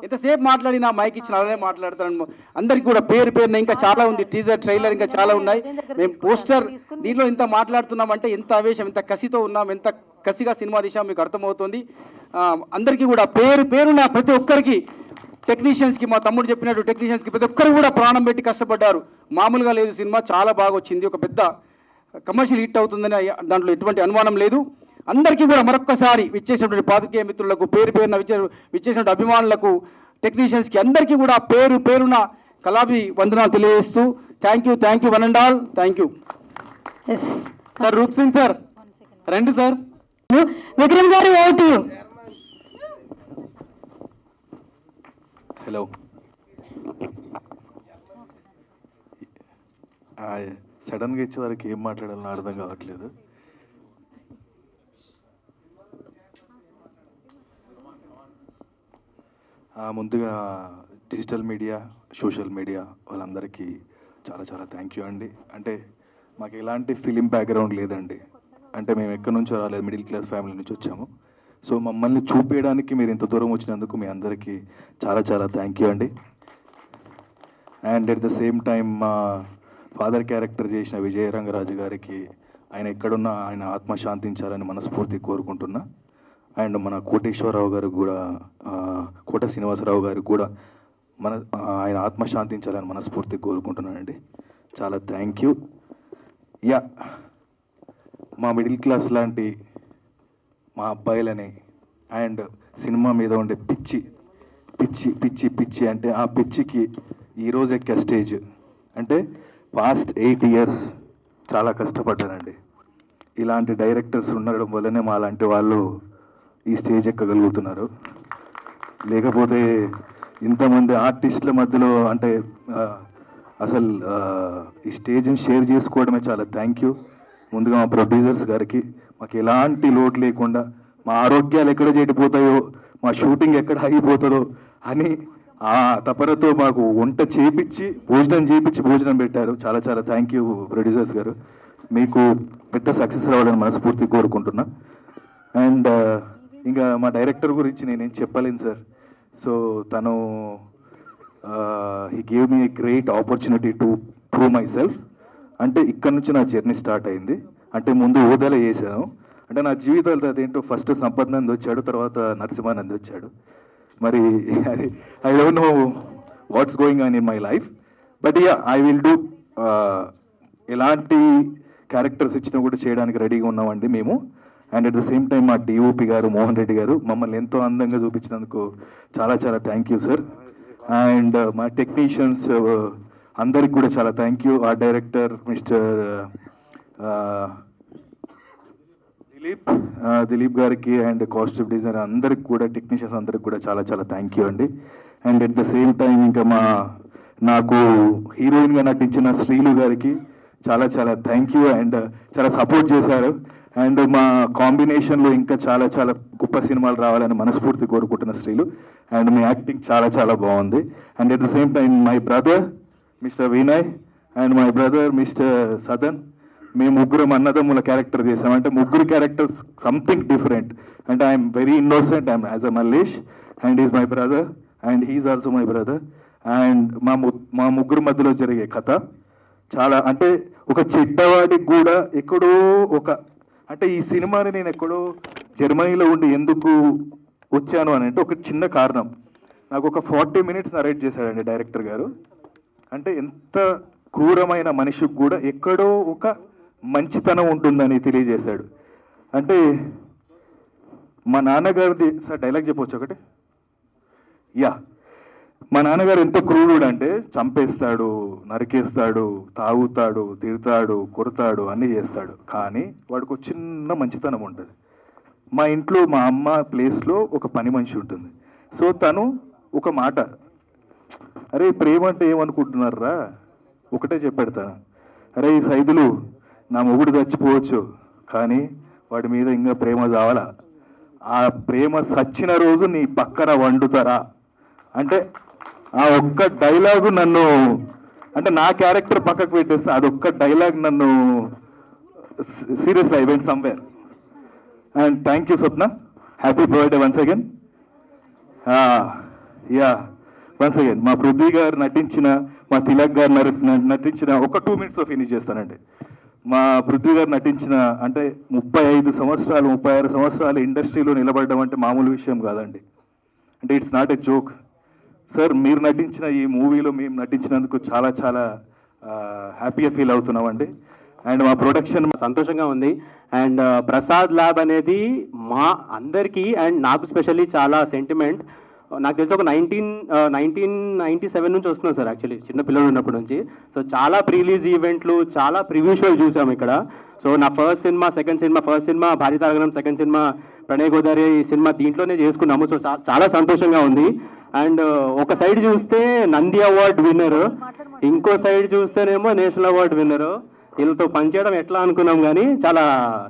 ఎంతసేపు మాట్లాడినా మైక్ ఇచ్చిన అలానే మాట్లాడతాను. అందరికీ కూడా పేరున ఇంకా చాలా ఉంది. టీజర్, ట్రైలర్ ఇంకా చాలా ఉన్నాయి. మేము పోస్టర్ దీనిలో ఇంత మాట్లాడుతున్నామంటే ఎంత ఆవేశం, ఎంత కసితో ఉన్నాం, ఎంత కసిగా సినిమా తీసాం మీకు అర్థమవుతుంది. అందరికీ కూడా పేరున ప్రతి ఒక్కరికి, టెక్నీషియన్స్కి, మా తమ్ముడు చెప్పినట్టు టెక్నీషియన్స్కి ప్రతి ఒక్కరు కూడా ప్రాణం పెట్టి కష్టపడ్డారు. మామూలుగా లేదు సినిమా, చాలా బాగా వచ్చింది. ఒక పెద్ద కమర్షియల్ హిట్ అవుతుందని దాంట్లో ఎటువంటి అనుమానం లేదు. అందరికీ కూడా మరొక్కసారి విచ్చేసినటువంటి పాత్రికేయ మిత్రులకు, పేరున విచ్చేసినటువంటి అభిమానులకు, టెక్నీషియన్స్కి అందరికీ కూడా పేరున కళాభి వందనాలు తెలియజేస్తూ thank you 1 and all. Thank you sir. Roop Singh sir రండి సార్. విక్రమ్ గారు, ఓటు హలో. సడన్గా ఇచ్చే వరకు ఏం మాట్లాడాలని అర్థం కావట్లేదు. ముందుగా డిజిటల్ మీడియా, సోషల్ మీడియా వాళ్ళందరికీ చాలా చాలా థ్యాంక్ యూ అండి. అంటే మాకు ఎలాంటి ఫిలిం బ్యాక్గ్రౌండ్ లేదండి. అంటే మేము ఎక్కడి నుంచో రాలేదు, మిడిల్ క్లాస్ ఫ్యామిలీ నుంచి వచ్చాము. సో మమ్మల్ని చూపించడానికి మీరు ఇంత దూరం వచ్చినందుకు మీ అందరికీ చాలా చాలా థ్యాంక్ యూ అండి. And at the same time మా ఫాదర్ క్యారెక్టర్ చేసిన విజయరంగరాజు గారికి ఆయన ఎక్కడున్నా ఆయన ఆత్మ శాంతించాలని మనస్ఫూర్తి కోరుకుంటున్నా. అండ్ మన కోటేశ్వరరావు గారికి కూడా, కోట శ్రీనివాసరావు గారికి కూడా ఆయన ఆత్మ శాంతించాలని మనస్ఫూర్తి కోరుకుంటున్నానండి. చాలా థ్యాంక్ యూ. యా, మా మిడిల్ క్లాస్ లాంటి మా అబ్బాయిలని అండ్ సినిమా మీద ఉండే పిచ్చి పిచ్చి పిచ్చి పిచ్చి అంటే ఆ పిచ్చికి ఈరోజు ఎక్కే స్టేజ్ అంటే పాస్ట్ 8 years చాలా కష్టపడ్డానండి. ఇలాంటి డైరెక్టర్స్ ఉండడం వల్లనే మా లాంటి వాళ్ళు ఈ స్టేజ్ ఎక్కగలుగుతున్నారు. లేకపోతే ఇంతమంది ఆర్టిస్టుల మధ్యలో అంటే అసలు ఈ స్టేజ్ని షేర్ చేసుకోవడమే చాలా థ్యాంక్ యూ. ముందుగా మా ప్రొడ్యూసర్స్ గారికి మాకు ఎలాంటి లోటు లేకుండా మా ఆరోగ్యాలు ఎక్కడ చెడిపోతాయో, మా షూటింగ్ ఎక్కడ ఆగిపోతుందో అని ఆ తపనతో మాకు వంట చేపించి భోజనం పెట్టారు. చాలా చాలా థ్యాంక్ యూ ప్రొడ్యూసర్స్ గారు. మీకు పెద్ద సక్సెస్ రావాలని మనస్ఫూర్తి కోరుకుంటున్నా. అండ్ ఇంకా మా డైరెక్టర్ గురించి నేనేం చెప్పలేను సార్. సో తను he gave me a great opportunity to prove my self. అంటే ఇక్కడ నుంచి నా జర్నీ స్టార్ట్ అయింది. అంటే ముందు ఓదాల చేశాను. అంటే నా జీవితాలతో అదేంటో ఫస్ట్ సంపత్ నంది వచ్చాడు, తర్వాత నరసింహానంద్ వచ్చాడు. మరి I don't know what's going on in my life, but yeah I will do. ఎలాంటి క్యారెక్టర్స్ ఇచ్చినా కూడా చేయడానికి రెడీగా ఉన్నామండి మేము. And at the same time మా డిఓపి గారు మోహన్ రెడ్డి గారు మమ్మల్ని ఎంతో అందంగా చూపించినందుకు చాలా చాలా థ్యాంక్ యూ సార్. అండ్ మా టెక్నీషియన్స్ అందరికి కూడా చాలా థ్యాంక్ యూ. ఆ డైరెక్టర్ మిస్టర్ దిలీప్ గారికి అండ్ కాస్ట్యూమ్ డిజైనర్ అందరికి కూడా, టెక్నీషియన్స్ అందరికి కూడా చాలా చాలా థ్యాంక్ యూ అండి. And at the same time ఇంకా నాకు హీరోయిన్గా నటించిన శ్రీలు గారికి చాలా చాలా థ్యాంక్ యూ. అండ్ చాలా సపోర్ట్ చేశారు. అండ్ మా కాంబినేషన్లో ఇంకా చాలా చాలా గొప్ప సినిమాలు రావాలని మనస్ఫూర్తి కోరుకుంటున్న శ్రీలు. అండ్ మీ యాక్టింగ్ చాలా చాలా బాగుంది. And at the same time my brother mister Vinay and my brother mister Sadan, మేము ముగ్గురం అన్నదమ్ముల క్యారెక్టర్ చేసాం. అంటే ముగ్గురు క్యారెక్టర్స్ సంథింగ్ డిఫరెంట్. అంటే I'm very innocent, I'm as a Mallesh and is my brother and he is also my brother. And మా ముగ్గురు మధ్యలో జరిగే కథ చాలా, అంటే ఒక చెడ్డవాడికి కూడా ఎక్కడో అంటే ఈ సినిమాని నేను ఎక్కడో జర్మనీలో ఉండి ఎందుకు వచ్చాను అని అంటే ఒక చిన్న కారణం. నాకు ఒక 40 minutes నరేట్ చేశాడండి డైరెక్టర్ గారు. అంటే ఎంత క్రూరమైన మనిషికి కూడా ఎక్కడో ఒక మంచితనం ఉంటుందని తెలియజేశాడు. అంటే మా నాన్నగారిది సార్ డైలాగ్ చెప్పవచ్చు ఒకటి. యా, మా నాన్నగారు ఎంత క్రూరుడు అంటే చంపేస్తాడు, నరికేస్తాడు, తాగుతాడు, తిడతాడు, కొడతాడు, అన్నీ చేస్తాడు. కానీ వాడికి ఒక చిన్న మంచితనం ఉంటుంది. మా ఇంట్లో మా అమ్మ ప్లేస్లో ఒక పని మనిషి ఉంటుంది. సో తను ఒక మాట, అరే ప్రేమ అంటే ఏమనుకుంటున్నారా, ఒకటే చెప్పెడతాను, అరే ఈ సైదులు నా మొగుడు చచ్చిపోవచ్చు కానీ వాడి మీద ఇంకా ప్రేమ చావాలా, ఆ ప్రేమ సచ్చిన రోజు నీ పక్కన వండుతారా అంటే ఆ ఒక్క డైలాగు నన్ను, అంటే నా క్యారెక్టర్ పక్కకు పెట్టేస్తే అదొక్క డైలాగ్ నన్ను seriously I went somewhere. And thank you Swapna, happy birthday once again. Yeah, once again మా పృథ్వీ గారు నటించిన, మా తిలక్ గారు నటించిన, ఒక 2 minutesలో ఫినిష్ చేస్తానండి. మా పృథ్వీ గారు నటించిన, అంటే 35 సంవత్సరాలు 36 సంవత్సరాలు ఇండస్ట్రీలో నిలబడడం అంటే మామూలు విషయం కాదండి. అంటే it's not a joke sir. మీరు నటించిన ఈ మూవీలో మేము నటించినందుకు చాలా చాలా హ్యాపీగా ఫీల్ అవుతున్నామండి. అండ్ మా ప్రొడక్షన్ సంతోషంగా ఉంది. అండ్ ప్రసాద్ ల్యాబ్ అనేది మా అందరికీ అండ్ నాకు స్పెషల్లీ చాలా సెంటిమెంట్. నాకు తెలిసి ఒక 1997 నుంచి వస్తున్నాను సార్, యాక్చువల్లీ చిన్న పిల్లలు ఉన్నప్పటి నుంచి. సో చాలా ప్రీలీజ్ ఈవెంట్లు, చాలా ప్రివ్యూ షోలు చూసాము ఇక్కడ. సో నా first cinema, second cinema, first cinema భారీతారగణం, second cinema Pranay Godavari cinema దీంట్లోనే చేసుకున్నాము. సో చాలా సంతోషంగా ఉంది. అండ్ ఒక సైడ్ చూస్తే నంది అవార్డ్ విన్నర్, ఇంకో సైడ్ చూస్తేనేమో నేషనల్ అవార్డ్ విన్నర్. వీళ్ళతో పనిచేయడం ఎట్లా అనుకున్నాం కానీ చాలా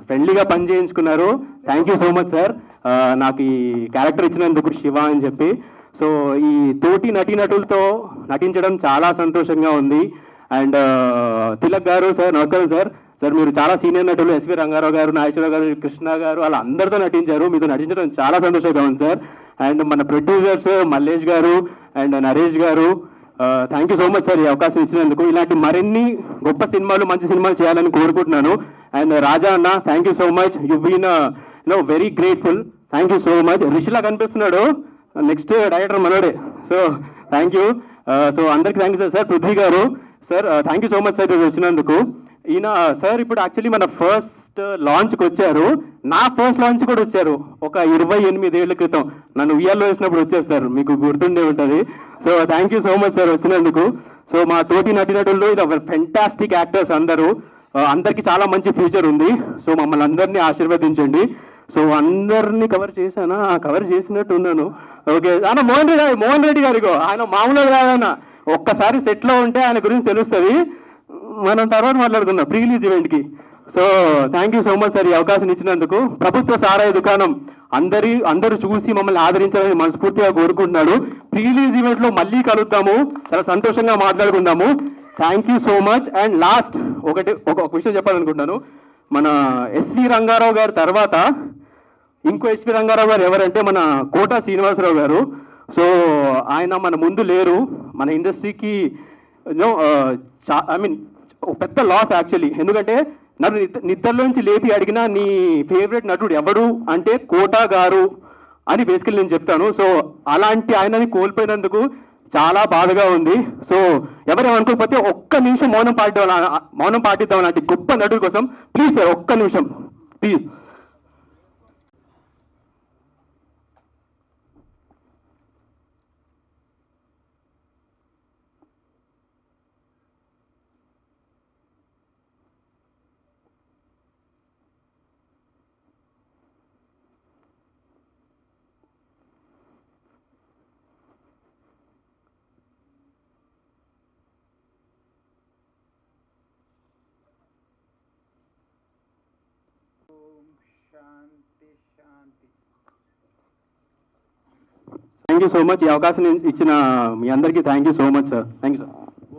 ఫ్రెండ్లీగా పని చేయించుకున్నారు. Thank you so much sir, నాకు ఈ క్యారెక్టర్ ఇచ్చినందుకు శివ అని చెప్పి. సో ఈ తోటి నటీనటులతో నటించడం చాలా సంతోషంగా ఉంది. అండ్ తిలక్ గారు సార్, నమస్కారం సార్. సార్ మీరు చాలా సీనియర్ నటులు, ఎస్వి రంగారావు గారు, నాగేశ్వరరావు గారు, కృష్ణ గారు అలా అందరితో నటించారు. మీతో నటించడం చాలా సంతోషంగా ఉంది సార్. అండ్ మన ప్రొడ్యూసర్స్ మల్లేష్ గారు అండ్ నరేష్ గారు, thank you so much sir ఈ అవకాశం ఇచ్చినందుకు. ఇలాంటి మరిన్ని గొప్ప సినిమాలు, మంచి సినిమాలు చేయాలని కోరుకుంటున్నాను. అండ్ రాజా అన్న, thank you so much, you been very grateful. Thank you so much. రిషిలా కనిపిస్తున్నాడు, నెక్స్ట్ డైరెక్టర్ మనోడే. So thank you. సో అందరికి థ్యాంక్ యూ సార్. పృథ్వీ గారు sir, thank you so much sir వచ్చినందుకు. ఈయన సార్ ఇప్పుడు యాక్చువల్లీ మన ఫస్ట్ లాంచ్కి వచ్చారు, నా ఫస్ట్ లాంచ్ కూడా వచ్చారు ఒక 28 ఏళ్ల క్రితం. నన్ను ఉయ్యాల్లో వేసినప్పుడు వచ్చేస్తారు, మీకు గుర్తుండే ఉంటుంది. So thank you so much sir వచ్చినందుకు. సో మా తోటి నటీనటులు ఇది ఫెంటాస్టిక్ యాక్టర్స్ అందరూ, అందరికీ చాలా మంచి ఫ్యూచర్ ఉంది. సో మమ్మల్ని అందరినీ ఆశీర్వదించండి. సో అందరినీ కవర్ చేశానా? కవర్ చేసినట్టు ఉన్నాను. ఓకే అన్న, మోహన్ రెడ్డి గారిగో ఆయన మామూలుగా కాదన్న, ఒక్కసారి సెట్లో ఉంటే ఆయన గురించి తెలుస్తుంది. మనం తర్వాత మాట్లాడుకుందాం ప్రీ రిలీజ్ ఈవెంట్కి. So thank you so much sir ఈ అవకాశం ఇచ్చినందుకు. ప్రభుత్వ సారాయి దుకాణం అందరూ చూసి మమ్మల్ని ఆదరించాలని మనస్ఫూర్తిగా కోరుకుంటున్నాడు. ప్రీ రిలీజ్ ఈవెంట్లో మళ్ళీ కలుద్దాము, చాలా సంతోషంగా మాట్లాడుకుందాము. Thank you so much. And last ఒక విషయం చెప్పాలనుకుంటున్నాను. మన ఎస్వి రంగారావు గారి తర్వాత ఇంకో ఎస్వి రంగారావు గారు ఎవరంటే మన కోట శ్రీనివాసరావు గారు. సో ఆయన మన ముందు లేరు, మన ఇండస్ట్రీకి ఐ మీన్ పెద్ద లాస్ యాక్చువల్లీ. ఎందుకంటే నన్ను నిద్రలోంచి లేపి అడిగినా నీ ఫేవరెట్ నటుడు ఎవడు అంటే కోట గారు అని బేసికల్లీ నేను చెప్తాను. సో అలాంటి ఆయనని కోల్పోయినందుకు చాలా బాధగా ఉంది. సో ఎవరేమనుకోకపోతే ఒక్క నిమిషం మౌనం పాటిద్దాం అలాంటి గొప్ప నటుడి కోసం. ప్లీజ్ సార్ ఒక్క నిమిషం please. Thank you so much ఈ అవకాశం ఇచ్చిన మీ అందరికీ thank you so much sir. Thank you sir.